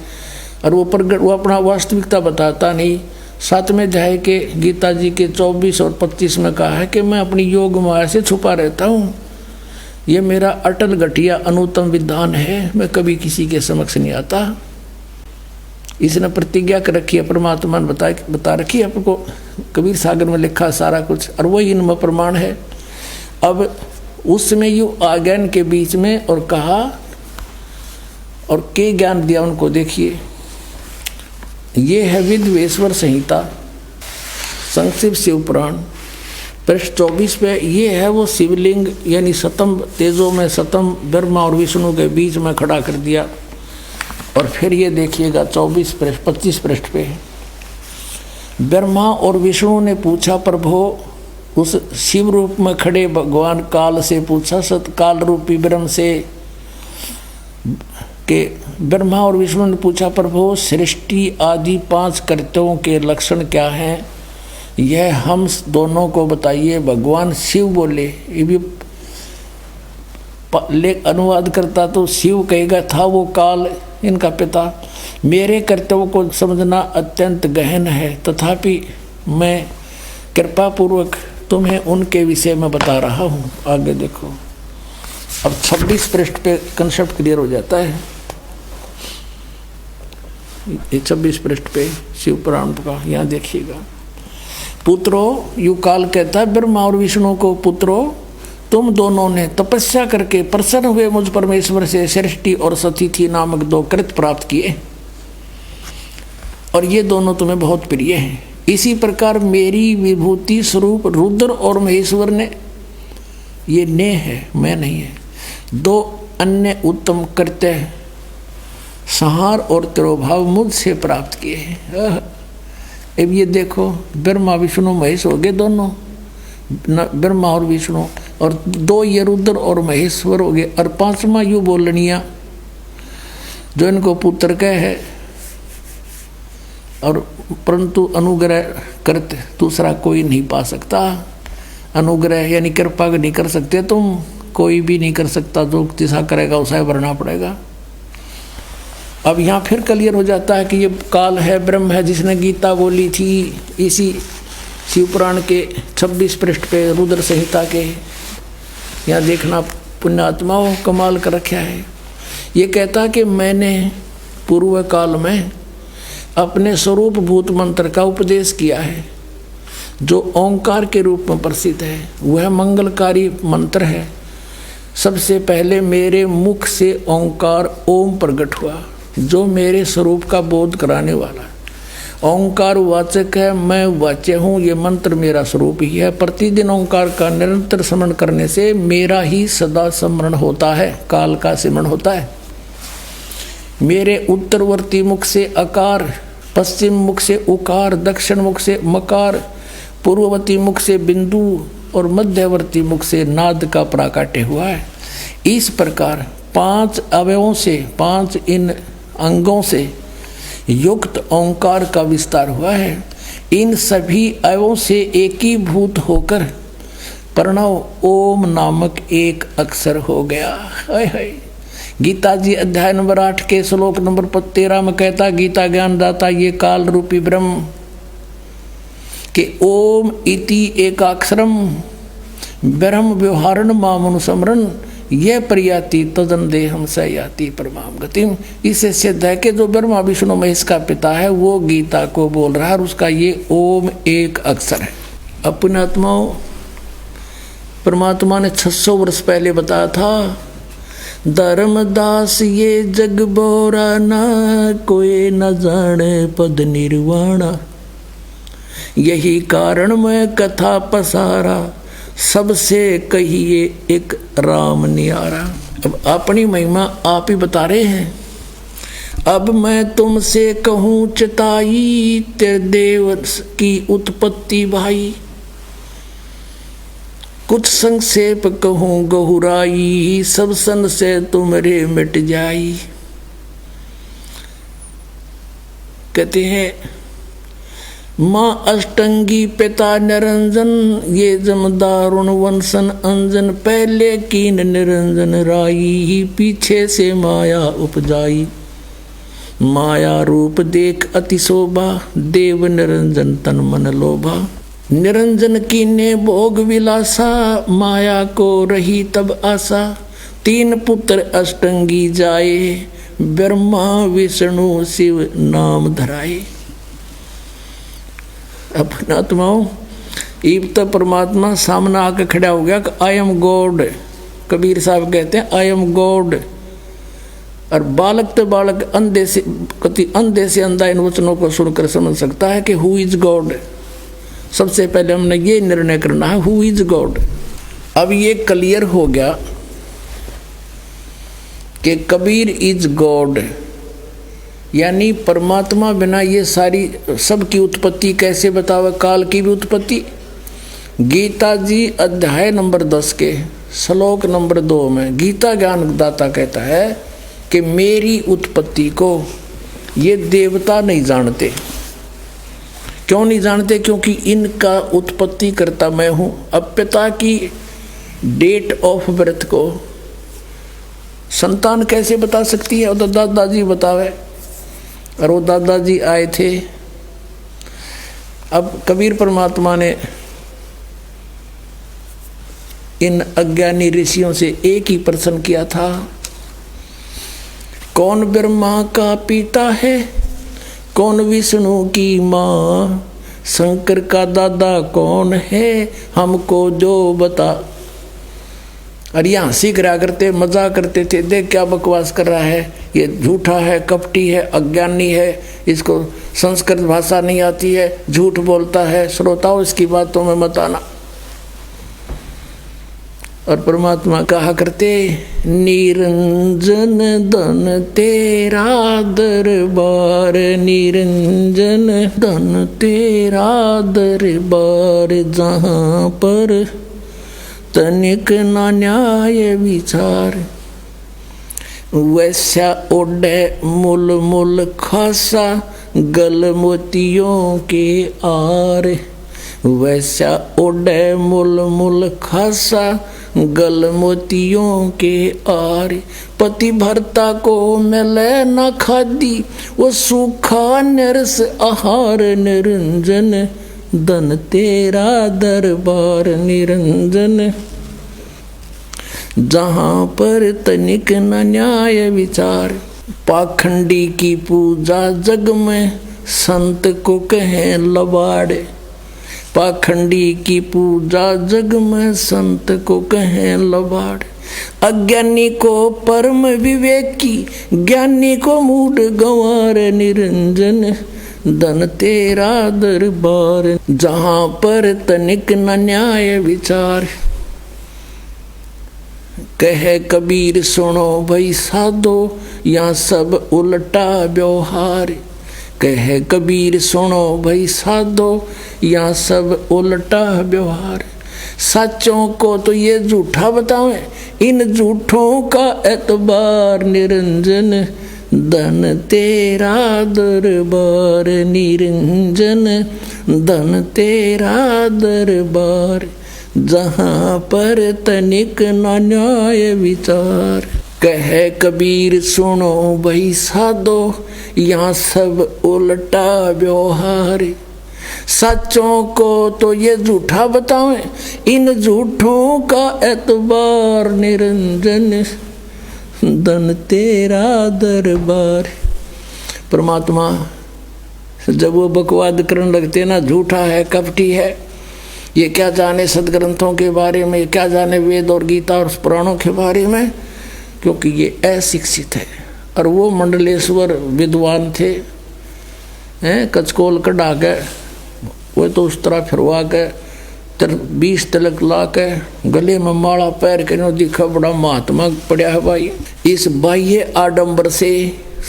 और वो प्रकट, वो अपना वास्तविकता बताता नहीं, 7वें अध्याय के गीता जी के 24 और 25 में कहा है कि मैं अपनी योग माया से छुपा रहता हूँ। ये मेरा अटल घटिया अनुत्तम विधान है, मैं कभी किसी के समक्ष नहीं आता। इसने प्रतिज्ञा कर रखी है, परमात्मा ने बता रखी है आपको, कबीर सागर में लिखा सारा कुछ, और वही इनमें प्रमाण है। अब उसमें यू आ गया इनके बीच में और कहा और के ज्ञान दिया उनको। देखिए ये है विद्वेश्वर संहिता, संक्षिप्त शिव पुराण, पृष्ठ 24 पे। ये है वो शिवलिंग, यानी सतम तेजों में सतम ब्रह्मा और विष्णु के बीच में खड़ा कर दिया। और फिर ये देखिएगा 25 पृष्ठ पे, ब्रह्मा और विष्णु ने पूछा प्रभु, उस शिव रूप में खड़े भगवान काल से पूछा, सतकाल रूपी ब्रह्म से के ब्रह्मा और विष्णु ने पूछा प्रभु, सृष्टि आदि 5 कर्तव्यों के लक्षण क्या हैं, यह हम दोनों को बताइए। भगवान शिव बोले, ये भी अनुवाद करता तो शिव कहेगा था वो काल इनका पिता। मेरे कर्तव्यों को समझना अत्यंत गहन है, तथापि मैं कृपा पूर्वक तुम्हें उनके विषय में बता रहा हूँ। आगे देखो, अब 26 पृष्ठ पे कंसेप्ट क्लियर हो जाता है। ये 26 पृष्ठ पे शिव पुराण का, यहाँ देखिएगा। पुत्रो, यू काल कहता है ब्रह्मा और विष्णु को, पुत्रो तुम दोनों ने तपस्या करके प्रसन्न हुए मुझ परमेश्वर से सृष्टि और सतिथि नामक 2 कृत प्राप्त किए, और ये दोनों तुम्हें बहुत प्रिय हैं। इसी प्रकार मेरी विभूति स्वरूप रुद्र और महेश्वर ने, ये ने है मैं नहीं है, 2 अन्य उत्तम कृत्य संहार और तिरोभाव मुझसे प्राप्त किए हैं। अब ये देखो, ब्रह्मा विष्णु महेश हो गए दोनों, ब्रह्मा और विष्णु, और 2 ये रुद्र और महेश्वर हो गए, और 5वां यू बोलनिया जो इनको पुत्र कह है, और परंतु अनुग्रह करते दूसरा कोई नहीं पा सकता। अनुग्रह यानी कृपा नहीं कर सकते तुम, कोई भी नहीं कर सकता, जो जैसा करेगा उसे भरना पड़ेगा। अब यहाँ फिर क्लियर हो जाता है कि ये काल है, ब्रह्म है, जिसने गीता बोली थी। इसी शिवपुराण के 26 पृष्ठ पे रुद्र संहिता के, यहाँ देखना पुण्यात्माओं कमाल कर रखा है। ये कहता कि मैंने पूर्व काल में अपने स्वरूप भूत मंत्र का उपदेश किया है, जो ओंकार के रूप में प्रसिद्ध है। वह मंगलकारी मंत्र है। सबसे पहले मेरे मुख से ओंकार ओम प्रकट हुआ, जो मेरे स्वरूप का बोध कराने वाला है। ओंकार वाचक है, मैं वाच्य हूँ, ये मंत्र मेरा स्वरूप ही है। प्रतिदिन ओंकार का निरंतर स्मरण करने से मेरा ही सदा स्मरण होता है, काल का स्मरण होता है। मेरे उत्तरवर्ती मुख से अकार, पश्चिम मुख से उकार, दक्षिण मुख से मकार, पूर्ववर्ती मुख से बिंदु और मध्यवर्ती मुख से नाद का प्राकट्य हुआ है। इस प्रकार 5 अवयवों से, 5 इन अंगों से युक्त ओंकार का विस्तार हुआ है। इन सभी अवयवों से एकीभूत होकर प्रणव ओम नामक एक अक्षर हो गया। हाय हाय। गीता जी अध्याय नंबर 8 के श्लोक नंबर 13 में कहता, गीता ज्ञान दाता ये काल रूपी ब्रह्म के ओम इति एकाक्षरम ब्रह्म व्यवहारण मामनुसमरण यह प्रयाति तदन देहम स याति परमाम गतिम। इससे सिद्ध है कि जो ब्रह्मा विष्णु महेश का पिता है वो गीता को बोल रहा है, और उसका ये ओम एक अक्षर है। अपने आत्माओं, परमात्मा ने 600 वर्ष पहले बताया था, धर्मदास ये जग बोरा ना, कोई न जाने पद निर्वाणा, यही कारण मैं कथा पसारा, सबसे कहिए एक राम नियारा। अब अपनी महिमा आप ही बता रहे हैं। अब मैं तुमसे कहूँ चिताई, तेरे देव की उत्पत्ति भाई, कुछ संक्षेप कहूँ गहुराई, सब सन से तुमरे मिट जाई। कहते हैं माँ अष्टंगी पिता निरंजन, ये जमदारुण वंशन अंजन, पहले कीन निरंजन राई, पीछे से माया उपजाई। माया रूप देख अति शोभा, देव निरंजन तन मन लोभा। निरंजन कीने भोग विलासा, माया को रही तब आशा। 3 पुत्र अष्टंगी जाए, ब्रह्मा विष्णु शिव नाम धराए। अपना आत्माओं इब तो परमात्मा सामने आके खड़ा हो गया कि आई एम गॉड। कबीर साहब कहते हैं आई एम गॉड। और बालक तो बालक अंधे से अंधा इन वचनों को सुनकर समझ सकता है कि हु इज गॉड। सबसे पहले हमने ये निर्णय करना है हु इज गॉड। अब ये क्लियर हो गया कि कबीर इज गॉड, यानी परमात्मा बिना ये सारी सबकी उत्पत्ति कैसे बतावे, काल की भी उत्पत्ति। गीता जी अध्याय नंबर 10 के श्लोक नंबर 2 में गीता ज्ञान दाता कहता है कि मेरी उत्पत्ति को ये देवता नहीं जानते। क्यों नहीं जानते? क्योंकि इनका उत्पत्ति करता मैं हूं। अब पिता की डेट ऑफ बर्थ को संतान कैसे बता सकती है? वो दादाजी बतावे, और वो दादाजी आए थे। अब कबीर परमात्मा ने इन अज्ञानी ऋषियों से एक ही प्रश्न किया था, कौन ब्रह्मा का पिता है, कौन विष्णु की माँ, शंकर का दादा कौन है, हमको जो बता। और यहाँ हंसी करा करते, मजाक करते थे, देख क्या बकवास कर रहा है, ये झूठा है, कपटी है, अज्ञानी है, इसको संस्कृत भाषा नहीं आती है, झूठ बोलता है, श्रोताओं इसकी बातों में मत आना। और परमात्मा कहा करते, निरंजन धन तेरा दरबार, निरंजन धन तेरा दरबार, जहाँ पर तनिक ना न्याय विचार, वैसा ओढ़े मुल मुल खासा, गल मोतियों के आर, वैसा ओढ़े मुल मुल खासा, गल मोतियों के आर, पति भरता को मिले न खादी, वो सूखा नरस आहार, निरंजन धन तेरा दरबार, निरंजन जहाँ पर तनिक न न्याय विचार, पाखंडी की पूजा जग में संत को कहें लबाड़े, पाखंडी की पूजा जग में संत को कहें लबाड़, अज्ञानी को परम विवेकी, ज्ञानी को मूढ़ गंवार, निरंजन धन तेरा दरबार, जहाँ पर तनिक न न्याय विचार। कहे कबीर सुनो भाई साधो, यहाँ सब उल्टा व्यवहार, कहे कबीर सुनो भाई साधो, यहाँ सब उल्टा व्यवहार, सच्चों को तो ये झूठा बतावें, इन झूठों का एतबार, निरंजन धन तेरा दरबार, निरंजन धन तेरा दरबार, जहाँ पर तनिक न न्याय विचार। कहे कबीर सुनो भाई साधो, यहाँ सब उल्टा व्यवहार, सच्चों को तो ये झूठा बतावें, इन झूठों का एतबार, निरंजन धन तेरा दरबार। परमात्मा जब वो बकवाद करने लगते ना, झूठा है, कपटी है, ये क्या जाने सदग्रंथों के बारे में, क्या जाने वेद और गीता और पुराणों के बारे में, क्योंकि ये अशिक्षित है। और वो मंडलेश्वर विद्वान थे, हैं, कचकोल कढ़ा के, वो तो उस तरह फिरवा के 20 तिलक ला के गले में माला पैर के दिखा बड़ा महात्मा पड़ा है भाई। इस बाह्य आडंबर से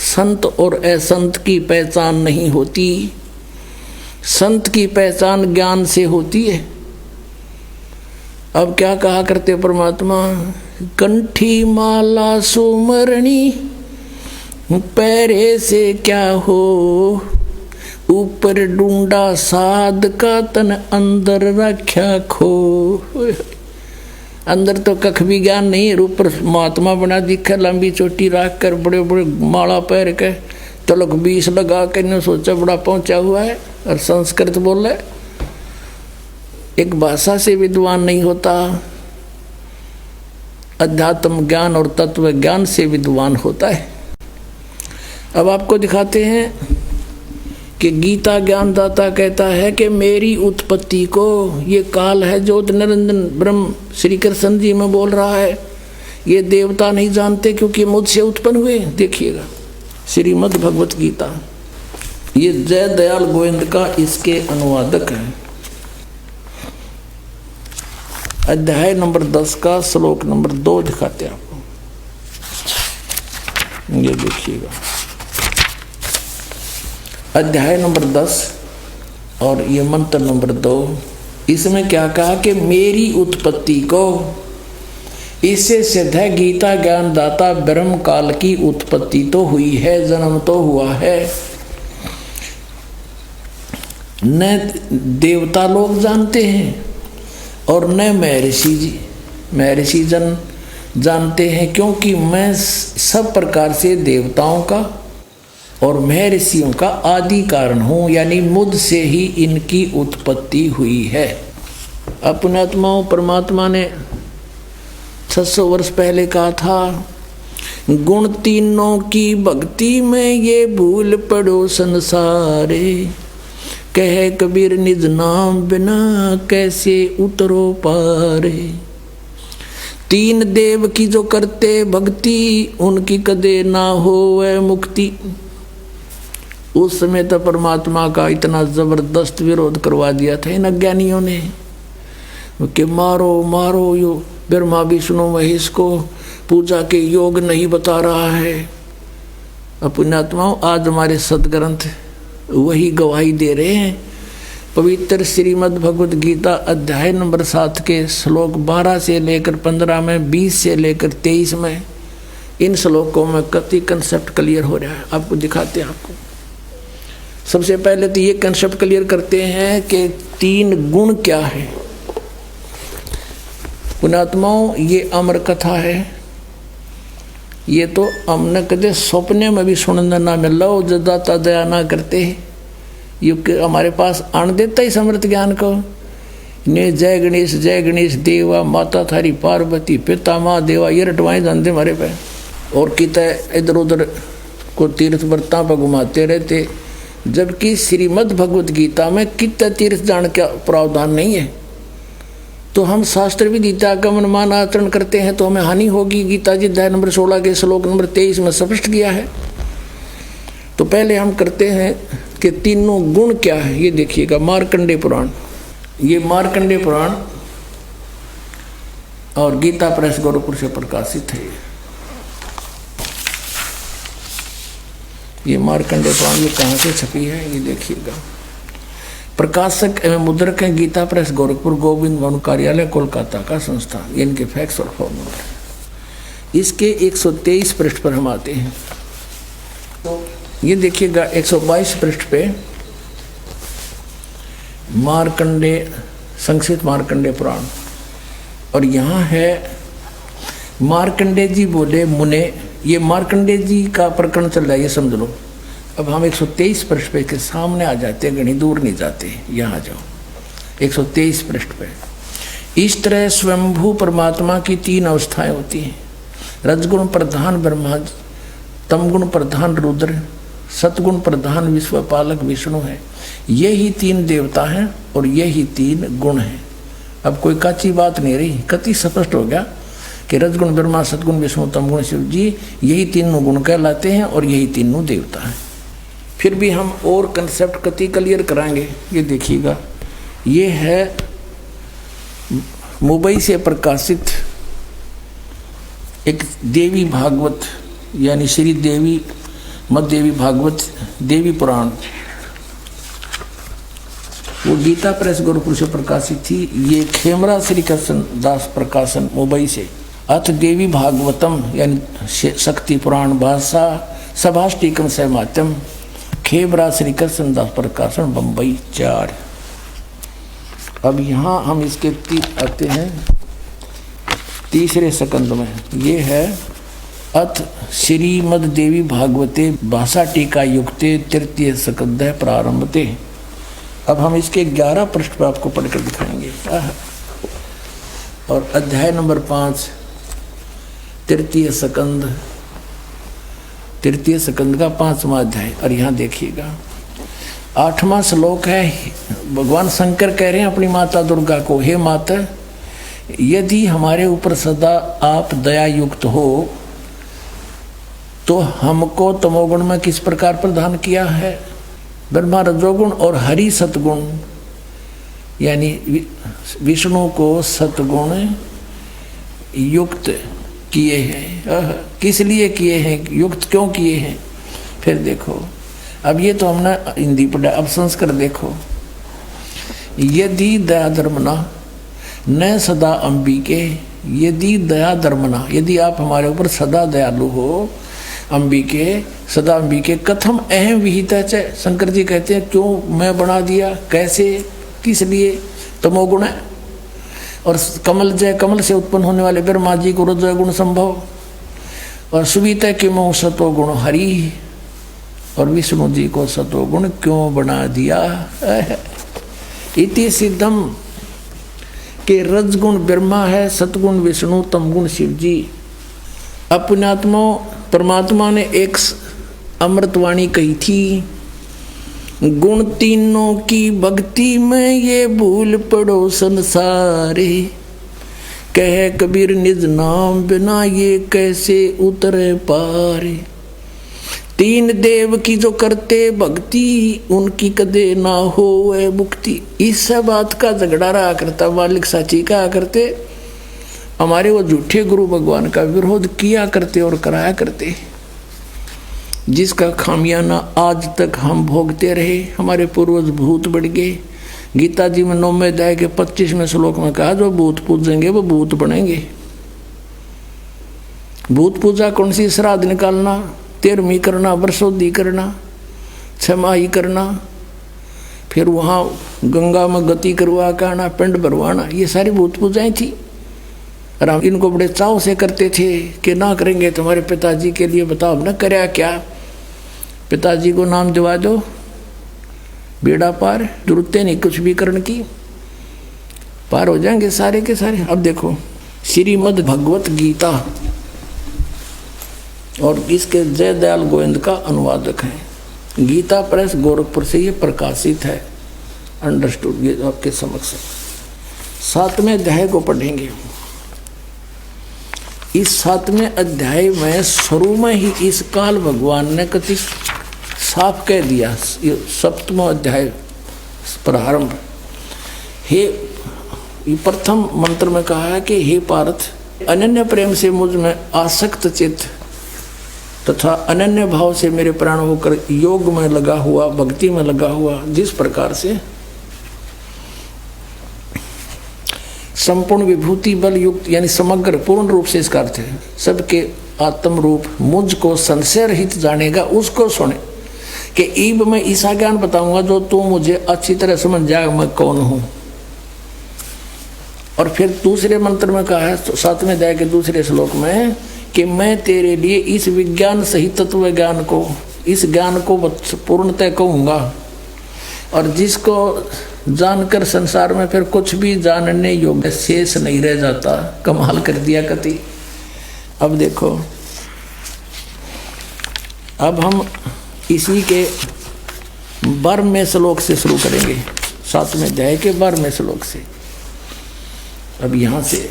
संत और असंत की पहचान नहीं होती, संत की पहचान ज्ञान से होती है। अब क्या कहा करते परमात्मा, कंठी माला सुमरणी, पैरे से क्या हो, ऊपर ढूंढा साध का तन, अंदर रख्या खो। अंदर तो कख भी ज्ञान नहीं है, ऊपर महात्मा बना दिखा, लंबी चोटी रख कर, बड़े बड़े माला पैर के, तलक 20 लगा के ने सोचा बड़ा पहुंचा हुआ है और संस्कृत बोल रहे। एक भाषा से विद्वान नहीं होता, अध्यात्म ज्ञान और तत्व ज्ञान से विद्वान होता है। अब आपको दिखाते हैं कि गीता ज्ञानदाता कहता है कि मेरी उत्पत्ति को, ये काल है जो निरंजन ब्रह्म श्री कृष्ण जी में बोल रहा है, ये देवता नहीं जानते क्योंकि मुझसे उत्पन्न हुए। देखिएगा श्रीमद् भगवत गीता, ये जय दयाल गोविंद का इसके अनुवादक है। अध्याय नंबर 10 का श्लोक नंबर 2 दिखाते हैं आपको, ये देखिएगा। अध्याय नंबर 10 और ये मंत्र नंबर 2, इसमें क्या कहा कि मेरी उत्पत्ति को, इससे सिद्ध है गीता ज्ञानदाता ब्रह्म काल की उत्पत्ति तो हुई है, जन्म तो हुआ है। न देवता लोग जानते हैं और न महर्षि जन जानते हैं, क्योंकि मैं सब प्रकार से देवताओं का और महर्षियों का आदि कारण हूँ, यानी मुझ से ही इनकी उत्पत्ति हुई है। अपने आत्माओं परमात्मा ने 600 वर्ष पहले कहा था, गुण तीनों की भक्ति में ये भूल पड़ो संसारे, कहे कबीर निज नाम बिना कैसे उतरो पारे। 3 देव की जो करते भक्ति, उनकी कदे ना होवे मुक्ति। उस समय तो परमात्मा का इतना जबरदस्त विरोध करवा दिया था इन अज्ञानियों ने कि मारो मारो, यो ब्रह्मा विष्णु महेश को पूजा के योग नहीं बता रहा है। अपने आत्माओं आज हमारे सदग्रंथ वही गवाही दे रहे हैं। पवित्र श्रीमद् भगवत गीता अध्याय नंबर 7 के श्लोक 12 से लेकर 15 में, 20 से लेकर 23 में, इन श्लोकों में कति कंसेप्ट क्लियर हो रहा है। आपको दिखाते हैं। आपको सबसे पहले तो ये कंसेप्ट क्लियर करते हैं कि 3 गुण क्या है। पुणात्माओं, ये अमर कथा है, ये तो हमने कदे सपने में भी सुनने ना मिला हो, जदाता दया ना करते ये हमारे पास आन देता ही समर्थ ज्ञान को। ने जय गणेश देवा, माता थारी पार्वती, पिता माँ देवा, ये रटवाएं जानते हमारे पे। और किता इधर उधर को तीर्थ व्रता पर घुमाते रहते, जबकि श्रीमद् भगवत गीता में कितना तीर्थ जान का प्रावधान नहीं है। तो हम शास्त्र विदिता का मनमान आचरण करते हैं तो हमें हानि होगी। गीता जी अध्याय नंबर 16 के श्लोक नंबर 23 में स्पष्ट किया है। तो पहले हम करते हैं कि तीनों गुण क्या है, ये देखिएगा। मार्कंडेय पुराण, ये मार्कंडेय पुराण और गीता प्रेस गोरखपुर से प्रकाशित है। ये मार्कंडेय पुराण ये कहाँ से छपी है, ये देखिएगा। प्रकाशक एवं मुद्रक है गीता प्रेस गोरखपुर, गोविंद भवन कार्यालय कोलकाता का संस्थान। इनके फैक्स और फोन नंबर। इसके 123 पृष्ठ पर हम आते हैं। तो ये देखिएगा 122 पृष्ठ पे मार्कंडेय, संक्षिप्त मार्कंडेय पुराण, और यहाँ है मार्कंडेय जी बोले मुने। ये मार्कंडेय जी का प्रकरण चल रहा है, ये समझ लो। अब हम 123 पृष्ठ पे के सामने आ जाते हैं, घनी दूर नहीं जाते, यहाँ जाओ 123 पृष्ठ पे। इस तरह स्वयंभू परमात्मा की 3 अवस्थाएं होती हैं। रजगुण प्रधान ब्रह्मा, तमगुण प्रधान रुद्र, सतगुण प्रधान विश्वपालक विष्णु है। यही 3 देवता हैं और यही 3 गुण हैं। अब कोई कच्ची बात नहीं रही, कति स्पष्ट हो गया कि रजगुण ब्रह्मा, सतगुण विष्णु, तमगुण शिव जी, यही 3 गुण कहलाते हैं और यही 3 देवता हैं। फिर भी हम और कंसेप्ट कति क्लियर कराएंगे। ये देखिएगा, ये है मुंबई से प्रकाशित एक देवी भागवत, यानी श्री देवी मद देवी भागवत देवी पुराण, वो गीता प्रेस गोरखपुर से प्रकाशित थी। ये खेमरा श्री कृष्ण दास प्रकाशन मुंबई से। अथ देवी भागवतम यानी शक्ति पुराण भाषा सभाष्टिकम सहमात्यम, खेमरा श्री कृष्ण दास प्रकाशन बम्बई 4। अब यहाँ हम इसके आते हैं तीसरे सकंद में। ये है अथ श्रीमद देवी भागवते भाषा टीका युक्ते तृतीय स्कंध प्रारंभते। अब हम इसके 11 पृष्ठ पर आपको पढ़कर दिखाएंगे। और अध्याय नंबर 5 तृतीय स्कंद का 5वां अध्याय। और यहाँ देखिएगा 8वां श्लोक है। भगवान शंकर कह रहे हैं अपनी माता दुर्गा को, हे माता, यदि हमारे ऊपर सदा आप दया युक्त हो तो हमको तमोगुण में किस प्रकार प्रदान किया है? ब्रह्मा रजोगुण और हरि सतगुण, यानी विष्णु को सतगुण युक्त किए हैं। किस लिए किए हैं, युक्त क्यों किए हैं? फिर देखो, अब ये तो हमने हिंदी पढ़ा, अब संस्कृत देखो। यदि दया धर्मना न सदा अंबिके, यदि दया धर्मना, यदि आप हमारे ऊपर सदा दयालु हो, अंबिके सदा अंबिके कथम अहम विहिता च, शंकर जी कहते हैं क्यों मैं बना दिया, कैसे, किस लिए? तमोगुण है। और कमल जय, कमल से उत्पन्न होने वाले ब्रह्मा जी को रजो गुण संभव, और सुविता किमो सतो गुण हरि, और विष्णु जी को सतो गुण क्यों बना दिया? इति सिद्धम के रजगुण ब्रह्मा है, सतगुण विष्णु, तमगुण शिव जी। अपनात्मा परमात्मा ने एक अमृतवाणी कही थी, गुण तीनों की भक्ति में ये भूल पड़ो संसारे, कह कबीर निज नाम बिना ये कैसे उतरे पारे। तीन देव की जो करते भक्ति, उनकी कदे ना हो वह मुक्ति। इस बात का झगड़ा रहा करता मालिक साची कहा करते, हमारे वो झूठे गुरु भगवान का विरोध किया करते और कराया करते, जिसका खामियाना आज तक हम भोगते रहे। हमारे पूर्वज भूत बढ़ गए। गीता जी में 9वें अध्याय के 25वें श्लोक में कहा, जो भूत पूजेंगे वो भूत बनेंगे। भूत पूजा कौन सी? श्राद्ध निकालना, 13वीं करना, वर्षोद्धि करना, 6माही करना, फिर वहाँ गंगा में गति करवा के आना, पिंड भरवाना, ये सारी भूत पूजाएं थी। और हम इनको बड़े चाव से करते थे कि ना करेंगे तुम्हारे पिताजी के लिए, बताओ न करया क्या? पिताजी को नाम दिवा दो, बेड़ा पार, जरूरत नहीं कुछ भी करने की, पार हो जाएंगे सारे के सारे। अब देखो श्रीमद् भगवत गीता, और इसके जय दयाल गोविंद का अनुवादक है। गीता प्रेस गोरखपुर से ये प्रकाशित है। अंडरस्टूड? ये आपके समक्ष 7वें अध्याय को पढ़ेंगे। इस 7वें अध्याय में शुरू में ही इस काल भगवान ने कति साफ कह दिया। 7वां अध्याय प्रारंभ, हे प्रथम मंत्र में कहा है कि हे पार्थ, अनन्य प्रेम से मुझ में आसक्त चित्त तथा अनन्य भाव से मेरे प्राण होकर योग में लगा हुआ, भक्ति में लगा हुआ, जिस प्रकार से संपूर्ण विभूति बल युक्त, यानी समग्र पूर्ण रूप से इसका अर्थ है सबके आत्म रूप मुझको संशय रहित जानेगा, उसको सुने। कि ईब मैं ऐसा ज्ञान बताऊंगा जो तू मुझे अच्छी तरह समझ जाएगा मैं कौन हूं। और फिर दूसरे मंत्र में कहा है 7वें अध्याय के दूसरे श्लोक में कि मैं तेरे लिए इस विज्ञान सहित तत्व ज्ञान को, इस ज्ञान को पूर्णतः कहूँगा, और जिसको जानकर संसार में फिर कुछ भी जानने योग्य शेष नहीं रह जाता। कमाल कर दिया कति। अब देखो, अब हम इसी के 12वें श्लोक से शुरू करेंगे, 7वें अध्याय के 12वें श्लोक से। अब यहाँ से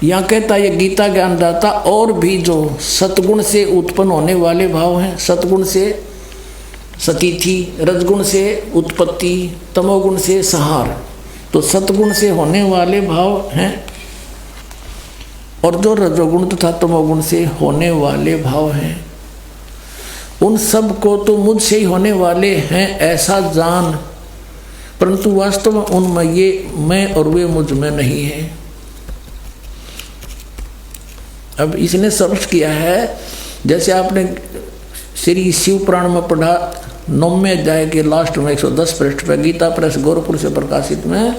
यहाँ कहता है, ये गीता ज्ञानदाता और भी जो सतगुण से उत्पन्न होने वाले भाव हैं, सतगुण से सतीथि, रजगुण से उत्पत्ति, तमोगुण से संहार, तो सतगुण से होने वाले भाव हैं, और जो रजोगुण तथा तमोगुण से होने वाले भाव हैं, उन सब को तो मुझसे ही होने वाले हैं ऐसा जान, परंतु वास्तव में उनमें ये मैं और वे मुझ में नहीं है। अब इसने स्पष्ट किया है, जैसे आपने श्री शिव पुराण में पढ़ा 9वें अध्याय के लास्ट में 110 पृष्ठ पर, गीता प्रेस गोरखपुर से प्रकाशित में,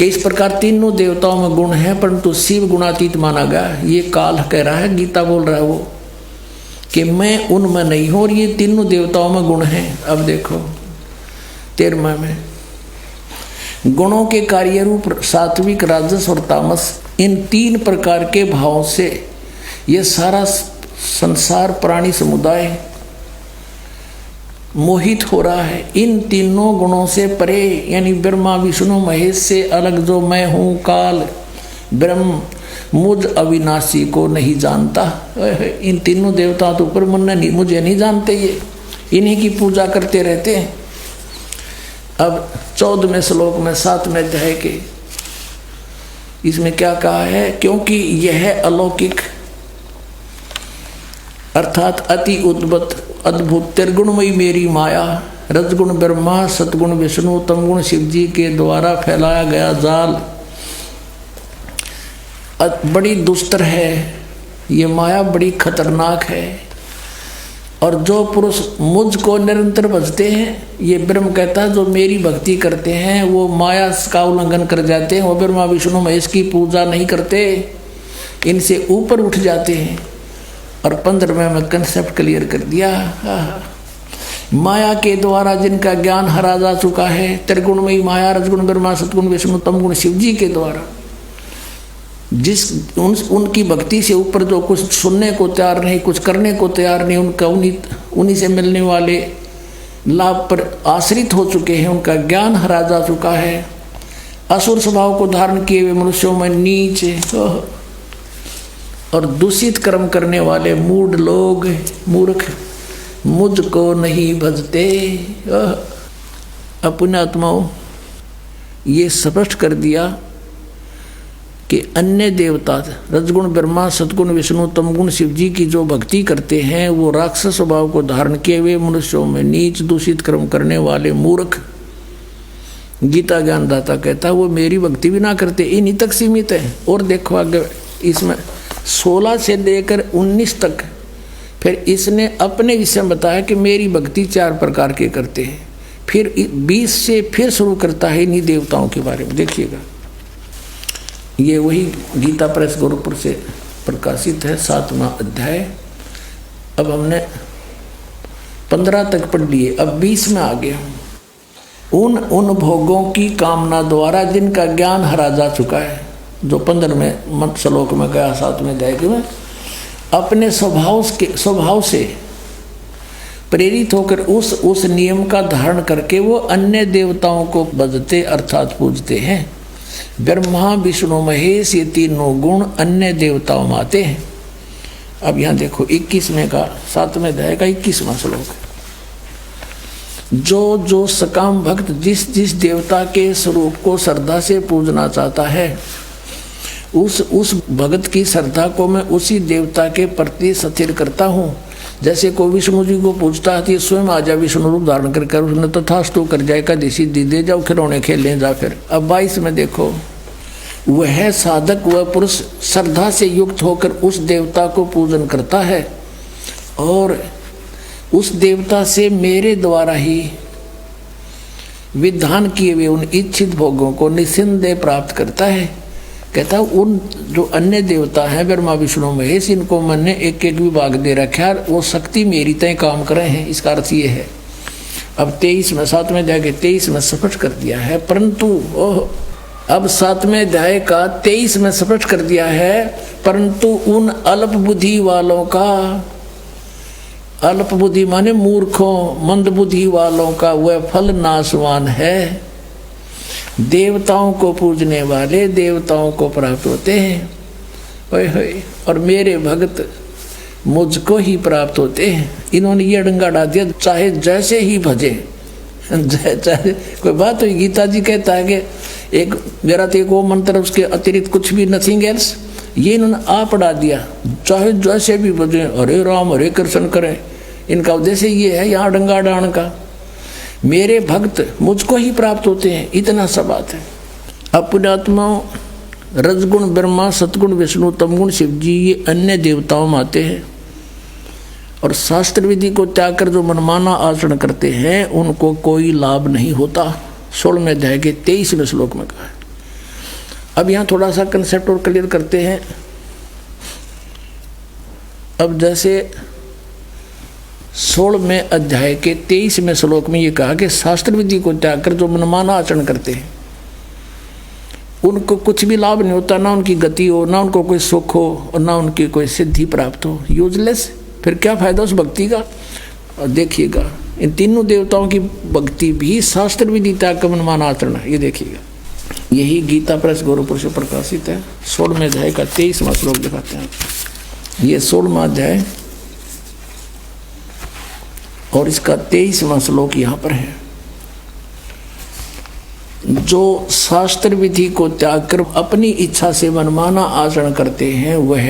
कि इस प्रकार तीनों देवताओं में गुण है, परंतु शिव गुणातीत माना गया। ये काल कह रहा है, गीता बोल रहा है वो कि मैं उनमें नहीं हूं और ये तीनों देवताओं में गुण हैं। अब देखो 13वां में गुणों के कार्य रूप सात्विक, राजस और तामस, इन 3 प्रकार के भावों से ये सारा संसार प्राणी समुदाय मोहित हो रहा है। इन तीनों गुणों से परे यानी ब्रह्मा विष्णु महेश से अलग जो मैं हूँ काल ब्रह्म मुझ अविनाशी को नहीं जानता। इन तीनों देवताओं तो ऊपर मुझे नहीं जानते, ये इन्हीं की पूजा करते रहते हैं। अब 14वें श्लोक में 7वें अध्याय के इसमें क्या कहा है, क्योंकि यह अलौकिक अर्थात अति अद्भुत त्रिगुणमयी मेरी माया, रजगुण ब्रह्मा, सतगुण विष्णु, तमगुण शिव जी के द्वारा फैलाया गया जाल बड़ी दुस्तर है। ये माया बड़ी खतरनाक है और जो पुरुष मुझको निरंतर भजते हैं, ये ब्रह्म कहता है जो मेरी भक्ति करते हैं वो माया का उल्लंघन कर जाते हैं, वो ब्रह्मा विष्णु महेश की पूजा नहीं करते, इनसे ऊपर उठ जाते हैं। और 15वें में कंसेप्ट क्लियर कर दिया, माया के द्वारा जिनका ज्ञान हरा जा चुका है, त्रिगुणमयी माया, रजगुण ब्रह्मा, सतगुण विष्णु, तमगुण शिव जी के द्वारा उनकी भक्ति से ऊपर जो कुछ सुनने को तैयार नहीं, कुछ करने को तैयार नहीं, उनका उन्हीं से मिलने वाले लाभ पर आश्रित हो चुके हैं, उनका ज्ञान हरा जा चुका है, असुर स्वभाव को धारण किए हुए मनुष्यों में नीच और दूषित कर्म करने वाले मूढ़ लोग, मूर्ख मुझको नहीं भजते। अपने आत्माओं ये स्पष्ट कर दिया कि अन्य देवता रजगुण ब्रह्मा, सतगुण विष्णु, तमगुण शिव जी की जो भक्ति करते हैं वो राक्षस स्वभाव को धारण किए हुए मनुष्यों में नीच दूषित कर्म करने वाले मूर्ख, गीता ज्ञानदाता कहता है वो मेरी भक्ति भी ना करते, इन्हीं तक सीमित है। और देखो आगे इसमें 16 से लेकर 19 तक फिर इसने अपने विषय में बताया कि मेरी भक्ति 4 प्रकार के करते हैं। फिर 20 से फिर शुरू करता है इन्हीं देवताओं के बारे में। देखिएगा ये वही गीता प्रेस गोरखपुर से प्रकाशित है 7वां अध्याय। अब हमने 15 तक पढ़ लिए, अब 20 में आ गए। उन भोगों की कामना द्वारा जिनका ज्ञान हरा जा चुका है, जो 15वें श्लोक में गया 7वें अध्याय में, अपने स्वभाव से प्रेरित होकर उस नियम का धारण करके वो अन्य देवताओं को भजते अर्थात पूजते हैं। ब्रह्मा विष्णु महेश ये तीनों गुण अन्य देवताओं में आते हैं। अब यहाँ देखो 21वें का 7वें अध्याय का 21वां श्लोक, जो सकाम भक्त जिस देवता के स्वरूप को श्रद्धा से पूजना चाहता है, उस भगत की श्रद्धा को मैं उसी देवता के प्रति स्थिर करता हूँ। जैसे कोई विष्णु जी को पूछता है स्वयं आ जा विष्णु रूप धारण कर उसने तथास्तु कर जाए का देसी दे जाओ खिलौने खेलने जा। फिर अब 22 में देखो, वह साधक वह पुरुष श्रद्धा से युक्त होकर उस देवता को पूजन करता है और उस देवता से मेरे द्वारा ही विधान किए हुए उन इच्छित भोगों को निस्संदेह प्राप्त करता है। कहता है उन जो अन्य देवता हैं ब्रह्मा विष्णु महेश, इनको मैंने एक एक विभाग दे रखा है, वो शक्ति मेरी तय काम कर रहे हैं। इसका अर्थ ये है। अब 23 में 7वें अध्याय के 23 में स्पष्ट कर दिया है, परंतु अब 7वें अध्याय का 23 में स्पष्ट कर दिया है, परंतु उन अल्प बुद्धि वालों का, अल्प बुद्धि माने मूर्खों मंद बुद्धि वालों का वह फल नाशवान है। देवताओं को पूजने वाले देवताओं को प्राप्त होते हैं, और मेरे भक्त मुझको ही प्राप्त होते हैं। इन्होंने ये डंगा डाल दिया, चाहे जैसे ही भजे, चाहे कोई बात हुई। गीता जी कहता है कि एक मेरा तो एक वो मंत्र, उसके अतिरिक्त कुछ भी नथिंग एल्स, ये इन्होंने आ पढ़ा दिया, चाहे जैसे भी भजे, हरे राम हरे कृष्ण करें। इनका उद्देश्य ये है यहाँ डंगा डाण का, मेरे भक्त मुझको ही प्राप्त होते हैं, इतना सा बात है। अपने आत्मा रजगुण ब्रह्मा सतगुण विष्णु तमगुण शिव जी ये अन्य देवताओं में आते हैं और शास्त्र विधि को त्याग कर जो मनमाना आचरण करते हैं उनको कोई लाभ नहीं होता। 16वें अध्याय के 23वें श्लोक में कहा है। अब यहाँ थोड़ा सा कंसेप्ट और क्लियर करते हैं। अब जैसे 16वें अध्याय के 23वें श्लोक में ये कहा कि शास्त्र विधि को त्याग कर जो मनमाना आचरण करते हैं उनको कुछ भी लाभ नहीं होता, ना उनकी गति हो, ना उनको कोई सुख हो और ना उनकी कोई सिद्धि प्राप्त हो। यूजलेस। फिर क्या फायदा उस भक्ति का। और देखिएगा इन तीनों देवताओं की भक्ति भी शास्त्र विधि त्याग का मनमाना आचरण है। ये देखिएगा, यही गीता प्रेस गोरखपुर से प्रकाशित है। 16वें अध्याय का 23वां श्लोक दिखाते हैं। ये 16वां अध्याय और इसका 23वां श्लोक यहाँ पर है। जो शास्त्र विधि को त्याग कर अपनी इच्छा से मनमाना आचरण करते हैं वह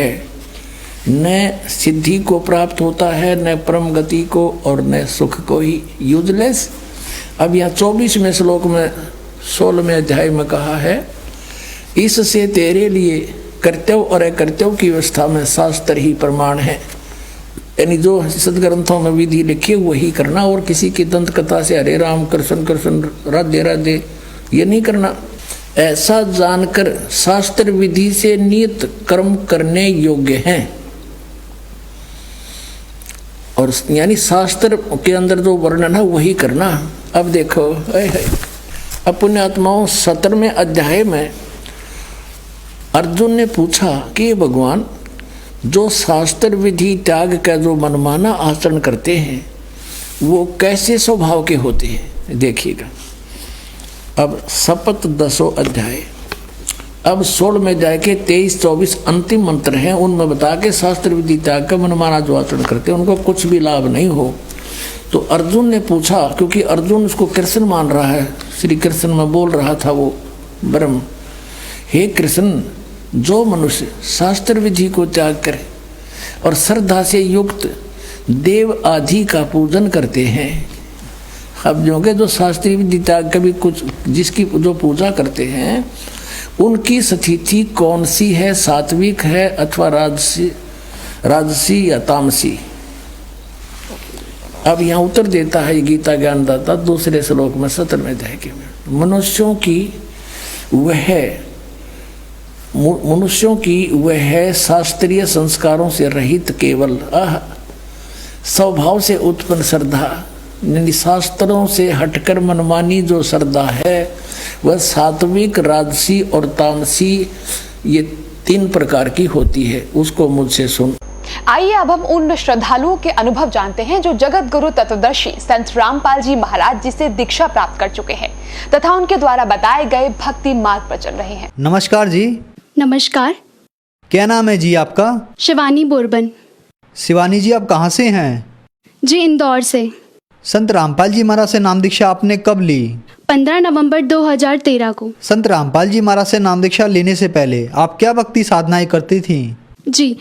न सिद्धि को प्राप्त होता है, न परम गति को और न सुख को ही। यूजलेस। अब यहाँ 24वें श्लोक में 16वें अध्याय में कहा है, इससे तेरे लिए कर्तव्य और अकर्तव्य की व्यवस्था में शास्त्र ही प्रमाण है। यानी जो सदग्रंथों में विधि लिखी वही करना, और किसी की दंत कथा से हरे राम कृष्ण कृष्ण राधे राधे ये नहीं करना। ऐसा जानकर शास्त्र विधि से नियत कर्म करने योग्य हैं, और यानी शास्त्र के अंदर जो वर्णन है वही करना। अब देखो अब पुण्यात्माओं 17वें अध्याय में अर्जुन ने पूछा कि भगवान जो शास्त्र विधि त्याग का जो मनमाना आचरण करते हैं वो कैसे स्वभाव के होते हैं। देखिएगा अब शपथ 10 अध्याय, अब 16वें अध्याय के 23-24 अंतिम मंत्र हैं। उनमें बता के शास्त्र विधि त्याग का मनमाना जो आचरण करते हैं उनको कुछ भी लाभ नहीं हो। तो अर्जुन ने पूछा, क्योंकि अर्जुन उसको कृष्ण मान रहा है, श्री कृष्ण में बोल रहा था वो ब्रह्म, हे कृष्ण जो मनुष्य शास्त्र विधि को त्याग करे और श्रद्धा से युक्त देव आदि का पूजन करते हैं। अब जो शास्त्रीय विधि त्याग कभी कुछ जिसकी जो पूजा करते हैं उनकी स्थिति कौन सी है, सात्विक है अथवा राजसी या तामसी। अब यहाँ उत्तर देता है गीता ज्ञानदाता दूसरे श्लोक में 17वें अध्याय के में, मनुष्यों की वह शास्त्रीय संस्कारों से रहित केवल स्वभाव से उत्पन्न श्रद्धा, शास्त्रों से हटकर मनमानी जो श्रद्धा है वह सात्विक, राजसी और तामसी ये 3 प्रकार की होती है। उसको मुझसे सुन। आइए अब हम उन श्रद्धालुओं के अनुभव जानते हैं जो जगत गुरु तत्वदर्शी संत रामपाल जी महाराज जी से दीक्षा प्राप्त कर चुके हैं तथा उनके द्वारा बताए गए भक्ति मार्ग पर चल रहे हैं। नमस्कार जी। नमस्कार। क्या नाम है जी आपका? शिवानी बोरबन। शिवानी जी आप कहाँ से हैं? जी इंदौर से। संत रामपाल जी महाराज से नाम दीक्षा आपने कब ली? 15 नवंबर 2013 को। संत रामपाल जी महाराज से नाम दीक्षा लेने से पहले आप क्या भक्ति साधनाएं करती थी? जी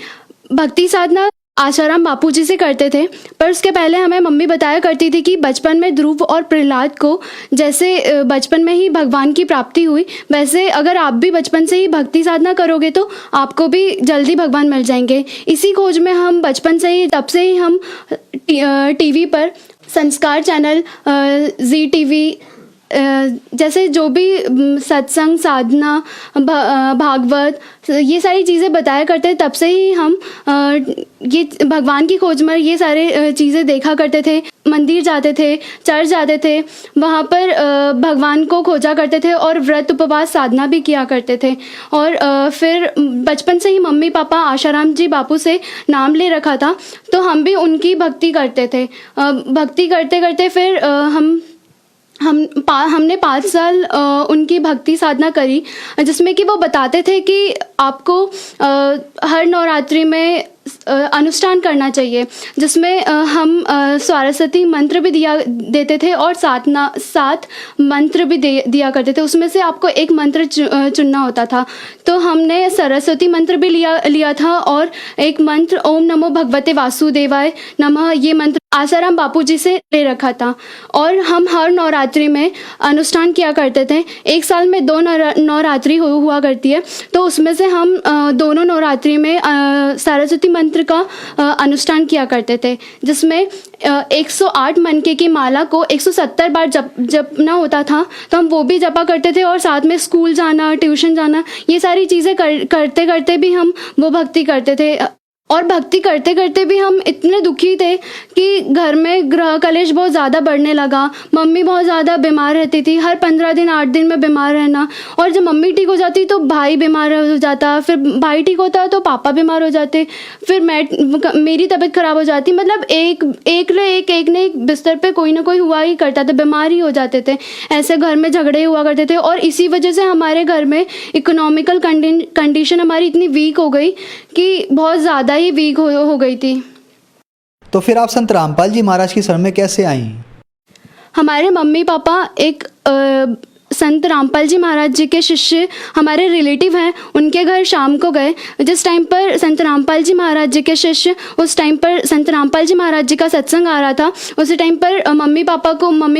भक्ति साधना आशाराम बापू जी से करते थे, पर उसके पहले हमें मम्मी बताया करती थी कि बचपन में ध्रुव और प्रहलाद को जैसे बचपन में ही भगवान की प्राप्ति हुई, वैसे अगर आप भी बचपन से ही भक्ति साधना करोगे तो आपको भी जल्दी भगवान मिल जाएंगे। इसी खोज में हम बचपन से ही तब से ही हम टीवी पर संस्कार चैनल, जी टीवी जैसे जो भी सत्संग, साधना, भागवत ये सारी चीज़ें बताया करते हैं, तब से ही हम ये भगवान की खोज में ये सारे चीज़ें देखा करते थे। मंदिर जाते थे, चर्च जाते थे, वहाँ पर भगवान को खोजा करते थे और व्रत उपवास साधना भी किया करते थे। और फिर बचपन से ही मम्मी पापा आशाराम जी बापू से नाम ले रखा था, तो हम भी उनकी भक्ति करते थे। भक्ति करते करते फिर हमने 5 साल उनकी भक्ति साधना करी, जिसमें कि वो बताते थे कि आपको हर नवरात्रि में अनुष्ठान करना चाहिए, जिसमें हम सरस्वती मंत्र भी देते थे और 7 मंत्र भी दिया करते थे। उसमें से आपको एक मंत्र चुनना होता था, तो हमने सरस्वती मंत्र भी लिया था और एक मंत्र ओम नमो भगवते वासुदेवाय नमः ये मंत्र आसाराम बापू जी से ले रखा था और हम हर नवरात्रि में अनुष्ठान किया करते थे। एक साल में 2 नवरात्रि हुआ करती है, तो उसमें से हम दोनों नवरात्रि में सरस्वती मंत्र का अनुष्ठान किया करते थे, जिसमें 108 मनके की माला को 170 बार जपना होता था, तो हम वो भी जपा करते थे और साथ में स्कूल जाना, ट्यूशन जाना, ये सारी चीज़ें करते करते भी हम वो भक्ति करते थे। और भक्ति करते करते भी हम इतने दुखी थे कि घर में ग्रह कलेश बहुत ज़्यादा बढ़ने लगा। मम्मी बहुत ज़्यादा बीमार रहती थी, हर 15 दिन 8 दिन में बीमार रहना, और जब मम्मी ठीक हो जाती तो भाई बीमार हो जाता, फिर भाई ठीक होता तो पापा बीमार हो जाते, फिर मेरी तबीयत ख़राब हो जाती। मतलब एक ने एक बिस्तर पे कोई ना कोई हुआ ही करता था, बीमार ही हो जाते थे। ऐसे घर में झगड़े हुआ करते थे और इसी वजह से हमारे घर में इकोनॉमिकल कंडीशन हमारी इतनी वीक हो गई कि बहुत ज़्यादा ही वीक हो गई थी। तो फिर आप संत रामपाल जी महाराज की शरण में कैसे आई? हमारे मम्मी पापा एक संत रामपाल जी महाराज जी के शिष्य हमारे रिलेटिव हैं, उनके घर शाम को गए। जिस टाइम पर संत रामपाल जी महाराज जी के शिष्य, उस टाइम पर संत रामपाल जी महाराज जी का सत्संग आ रहा था। उसी टाइम पर मम्मी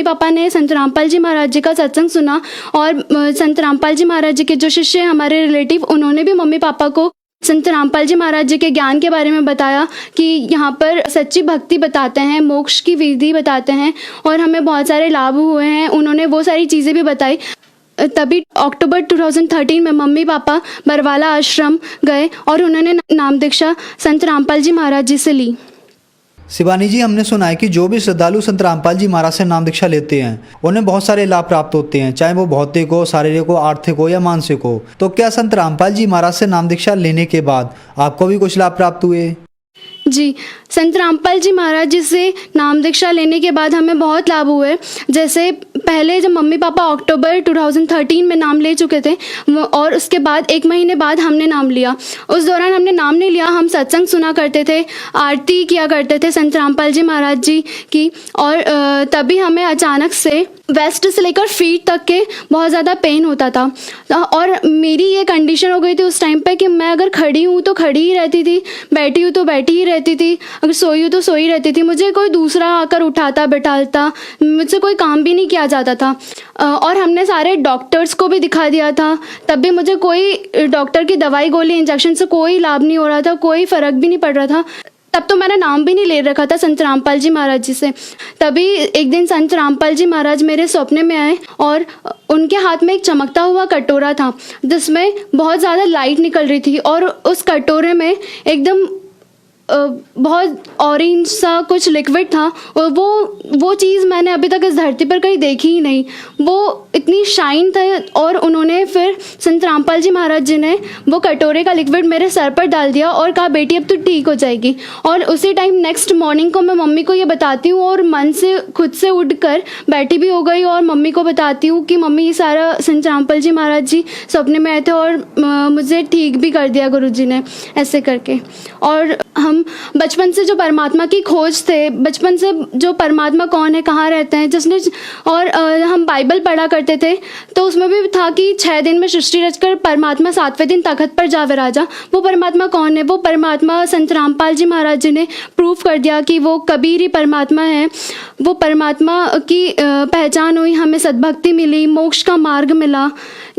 पापा ने संत रामपाल जी महाराज जी का सत्संग सुना और संत रामपाल जी महाराज जी के जो शिष्य हैं हमारे रिलेटिव, उन्होंने भी मम्मी पापा को संत रामपाल जी महाराज जी के ज्ञान के बारे में बताया कि यहाँ पर सच्ची भक्ति बताते हैं, मोक्ष की विधि बताते हैं और हमें बहुत सारे लाभ हुए हैं। उन्होंने वो सारी चीज़ें भी बताई। तभी अक्टूबर 2013 में मम्मी पापा बरवाला आश्रम गए और उन्होंने नाम दीक्षा संत रामपाल जी महाराज जी से ली। शिवानी जी, हमने सुना है कि जो भी श्रद्धालु संत रामपाल जी महाराज से नाम दीक्षा लेते हैं उन्हें बहुत सारे लाभ प्राप्त होते हैं, चाहे वो भौतिक हो, शारीरिक हो, आर्थिक हो या मानसिक हो। तो क्या संत रामपाल जी महाराज से नाम दीक्षा लेने के बाद आपको भी कुछ लाभ प्राप्त हुए? जी, संत रामपाल जी महाराज जी से नाम दीक्षा लेने के बाद हमें बहुत लाभ हुए। जैसे पहले जब मम्मी पापा अक्टूबर 2013 में नाम ले चुके थे और उसके बाद 1 महीने बाद हमने नाम लिया। उस दौरान हमने नाम नहीं लिया, हम सत्संग सुना करते थे, आरती किया करते थे संत रामपाल जी महाराज जी की। और तभी हमें अचानक से वेस्ट से लेकर फीट तक के बहुत ज़्यादा पेन होता था और मेरी ये कंडीशन हो गई थी उस टाइम पे कि मैं अगर खड़ी हूँ तो खड़ी ही रहती थी, बैठी हूँ तो बैठी ही रहती थी, अगर सोई हूँ तो सोई रहती थी। मुझे कोई दूसरा आकर उठाता बैठाता, मुझसे कोई काम भी नहीं किया जाता था। और हमने सारे डॉक्टर्स को भी दिखा दिया था, तब भी मुझे कोई डॉक्टर की दवाई गोली इंजेक्शन से कोई लाभ नहीं हो रहा था, कोई फ़र्क भी नहीं पड़ रहा था। तब तो मैंने नाम भी नहीं ले रखा था संत रामपाल जी महाराज जी से। तभी एक दिन संत रामपाल जी महाराज मेरे सपने में आए और उनके हाथ में एक चमकता हुआ कटोरा था जिसमें बहुत ज़्यादा लाइट निकल रही थी और उस कटोरे में एकदम बहुत ऑरेंज सा कुछ लिक्विड था और वो चीज़ मैंने अभी तक इस धरती पर कहीं देखी ही नहीं। वो इतनी शाइन था और उन्होंने फिर संत रामपाल जी महाराज जी ने वो कटोरे का लिक्विड मेरे सर पर डाल दिया और कहा, बेटी अब तो ठीक हो जाएगी। और उसी टाइम नेक्स्ट मॉर्निंग को मैं मम्मी को ये बताती हूँ और मन से खुद से उठकर बैठी भी हो गई और मम्मी को बताती हूँ कि मम्मी ये सारा संत रामपाल जी महाराज जी सपने में आए थे और मुझे ठीक भी कर दिया गुरुजी ने, ऐसे करके। और हम बचपन से जो परमात्मा की खोज थे, बचपन से जो परमात्मा कौन है, कहाँ रहते हैं, जिसने और हम बाइबल पढ़ा करते थे तो उसमें भी था कि 6 दिन में सृष्टि रचकर परमात्मा 7वें दिन तखत पर जा विराजा। वो परमात्मा कौन है? वो परमात्मा संत रामपाल जी महाराज जी ने प्रूव कर दिया कि वो कबीर ही परमात्मा है। वो परमात्मा की पहचान हुई, हमें सद्भक्ति मिली, मोक्ष का मार्ग मिला।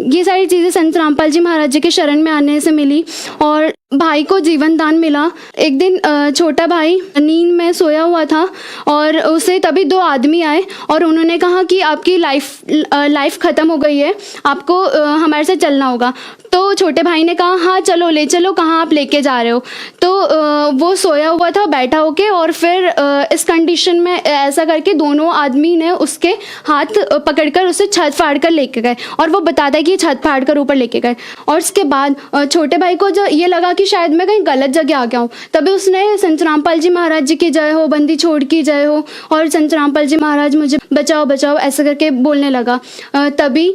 ये सारी चीज़ें संत रामपाल जी महाराज जी के शरण में आने से मिली। और भाई को जीवन दान मिला। एक दिन छोटा भाई नींद में सोया हुआ था और उसे तभी 2 आदमी आए और उन्होंने कहा कि आपकी लाइफ ख़त्म हो गई है, आपको हमारे साथ चलना होगा। तो छोटे भाई ने कहा, हाँ चलो, ले चलो, कहाँ आप लेके जा रहे हो? तो वो सोया हुआ था बैठा होके और फिर इस कंडीशन में ऐसा करके दोनों आदमी ने उसके हाथ पकड़कर उसे छत फाड़ कर लेके गए और वो बताता है कि छत फाड़ कर ऊपर लेके गए। और उसके बाद छोटे भाई को जो ये लगा कि शायद मैं कहीं गलत जगह आ गया हूँ, तभी उसने संत रामपाल जी महाराज जी की जय हो, बंदी छोड़ की जय हो और संत रामपाल जी महाराज मुझे बचाओ बचाओ ऐसा करके बोलने लगा। तभी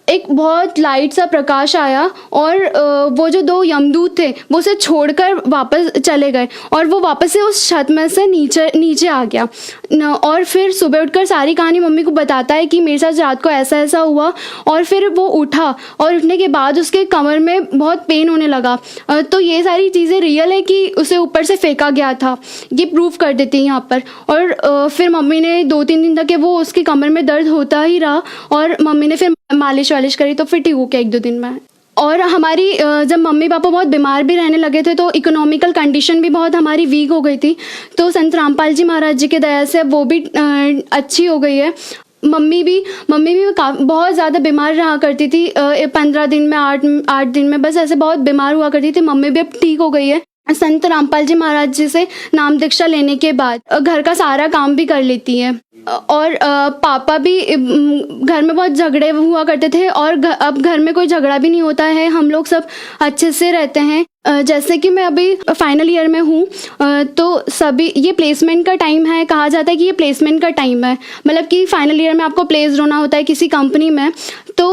एक बहुत लाइट सा प्रकाश आया और वो जो 2 यमदूत थे वो उसे छोड़कर वापस चले गए और वो वापस से उस छत में से नीचे आ गया और फिर सुबह उठकर सारी कहानी मम्मी को बताता है कि मेरे साथ रात को ऐसा ऐसा हुआ। और फिर वो उठा और उठने के बाद उसके कमर में बहुत पेन होने लगा। तो ये सारी चीज़ें रियल है कि उसे ऊपर से फेंका गया था, ये प्रूफ कर देती है यहाँ पर। और फिर मम्मी ने 2-3 दिन तक वो उसकी कमर में दर्द होता ही रहा और मम्मी ने फिर मालिश वालिश करी तो फिर ठीक हो गया 1-2 दिन में। और हमारी जब मम्मी पापा बहुत बीमार भी रहने लगे थे तो इकोनॉमिकल कंडीशन भी बहुत हमारी वीक हो गई थी, तो संत रामपाल जी महाराज जी के दया से वो भी अच्छी हो गई है। मम्मी भी बहुत ज़्यादा बीमार रहा करती थी, 15 दिन में 8 दिन में बस ऐसे बहुत बीमार हुआ करती थी। मम्मी भी अब ठीक हो गई है संत रामपाल जी महाराज जी से नाम दीक्षा लेने के बाद। घर का सारा काम भी कर लेती है और पापा भी घर में बहुत झगड़े हुआ करते थे और अब घर में कोई झगड़ा भी नहीं होता है, हम लोग सब अच्छे से रहते हैं। जैसे कि मैं अभी फाइनल ईयर में हूँ तो सभी ये प्लेसमेंट का टाइम है, कहा जाता है कि ये प्लेसमेंट का टाइम है, मतलब कि फाइनल ईयर में आपको प्लेस्ड होना होता है किसी कंपनी में। तो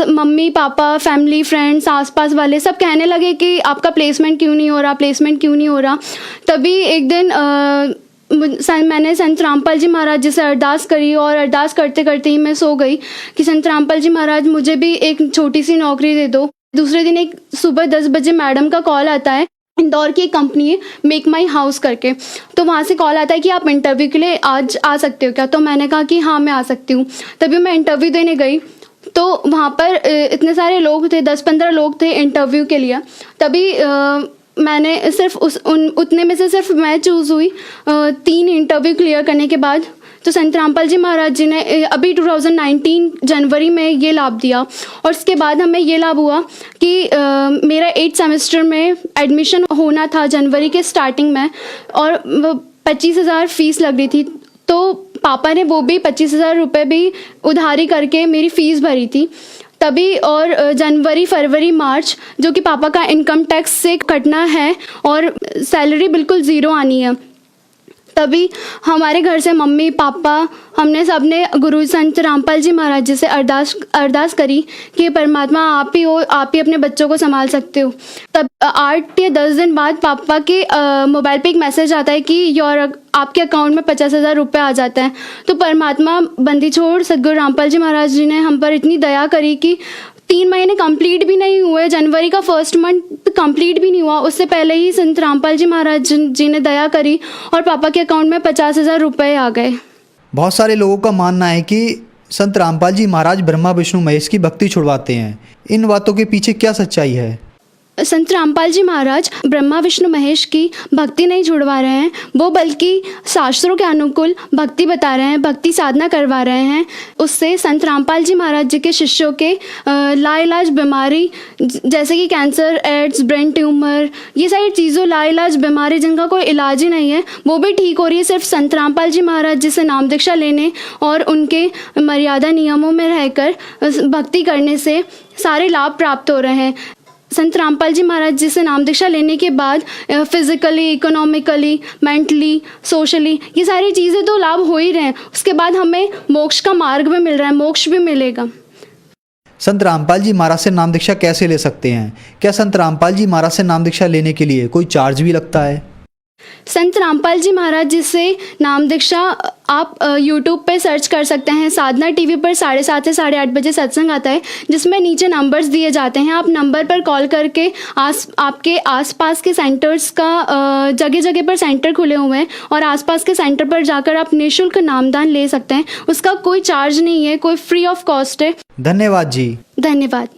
मम्मी पापा फैमिली फ्रेंड्स आसपास वाले सब कहने लगे कि आपका प्लेसमेंट क्यों नहीं हो रहा। तभी एक दिन मैंने संत रामपाल जी महाराज जी से अरदास करी और अरदास करते करते ही मैं सो गई कि संत रामपाल जी महाराज मुझे भी एक छोटी सी नौकरी दे दो। दूसरे दिन एक सुबह 10 बजे मैडम का कॉल आता है, इंदौर की एक कंपनी है मेक माई हाउस करके, तो वहाँ से कॉल आता है कि आप इंटरव्यू के लिए आज आ सकते हो क्या। तो मैंने कहा कि हाँ मैं आ सकती हूँ। तभी मैं इंटरव्यू देने गई तो वहाँ पर इतने सारे लोग थे, 10-15 लोग थे इंटरव्यू के लिए। तभी मैंने सिर्फ उतने में से सिर्फ मैं चूज़ हुई 3 इंटरव्यू क्लियर करने के बाद। तो संत रामपाल जी महाराज जी ने अभी 2019 जनवरी में ये लाभ दिया और उसके बाद हमें ये लाभ हुआ कि मेरा 8th सेमेस्टर में एडमिशन होना था जनवरी के स्टार्टिंग में और 25,000 फीस लग रही थी। तो पापा ने वो भी 25,000 रुपये भी उधारी करके मेरी फ़ीस भरी थी तभी। और जनवरी फरवरी मार्च जो कि पापा का इनकम टैक्स से कटना है और सैलरी बिल्कुल ज़ीरो आनी है, तभी हमारे घर से मम्मी पापा हमने सबने गुरु संत रामपाल जी महाराज जी से अरदास करी कि परमात्मा आप ही हो, आप ही अपने बच्चों को संभाल सकते हो। तब 8 या 10 दिन बाद पापा के मोबाइल पे एक मैसेज आता है कि आपके अकाउंट में 50,000 रुपये आ जाता है। तो परमात्मा बंदी छोड़ सदगुरु रामपाल जी महाराज जी ने हम पर इतनी दया करी कि 3 महीने कंप्लीट भी नहीं हुए, जनवरी का फर्स्ट मंथ कंप्लीट भी नहीं हुआ, उससे पहले ही संत रामपाल जी महाराज जी ने दया करी और पापा के अकाउंट में 50,000 रुपये आ गए। बहुत सारे लोगों का मानना है कि संत रामपाल जी महाराज ब्रह्मा विष्णु महेश की भक्ति छुड़वाते हैं, इन बातों के पीछे क्या सच्चाई है? संत रामपाल जी महाराज ब्रह्मा विष्णु महेश की भक्ति नहीं छुड़वा रहे हैं, वो बल्कि शास्त्रों के अनुकूल भक्ति बता रहे हैं, भक्ति साधना करवा रहे हैं। उससे संत रामपाल जी महाराज जी के शिष्यों के लाइलाज बीमारी जैसे कि कैंसर, एड्स, ब्रेन ट्यूमर, ये सारी चीज़ों लाइलाज बीमारी जिनका कोई इलाज ही नहीं है वो भी ठीक हो रही है सिर्फ संत रामपाल जी महाराज जी से नाम दीक्षा लेने और उनके मर्यादा नियमों में रहकर भक्ति करने से सारे लाभ प्राप्त हो रहे हैं। संत रामपाल जी महाराज जी से नाम दीक्षा लेने के बाद फिजिकली, इकोनॉमिकली, मेंटली, सोशली ये सारी चीज़ें तो लाभ हो ही रहे हैं, उसके बाद हमें मोक्ष का मार्ग भी मिल रहा है, मोक्ष भी मिलेगा। संत रामपाल जी महाराज से नाम दीक्षा कैसे ले सकते हैं? क्या संत रामपाल जी महाराज से नाम दीक्षा लेने के लिए कोई चार्ज भी लगता है? संत रामपाल जी महाराज जी से नाम दीक्षा आप YouTube पे सर्च कर सकते हैं। साधना टीवी पर 7:30 से 8:30 बजे सत्संग आता है जिसमें नीचे नंबर्स दिए जाते हैं। आप नंबर पर कॉल करके आपके आसपास के सेंटर्स का जगह जगह पर सेंटर खुले हुए हैं और आसपास के सेंटर पर जाकर आप निःशुल्क नामदान ले सकते हैं। उसका कोई चार्ज नहीं है, कोई फ्री ऑफ कॉस्ट है। धन्यवाद जी। धन्यवाद।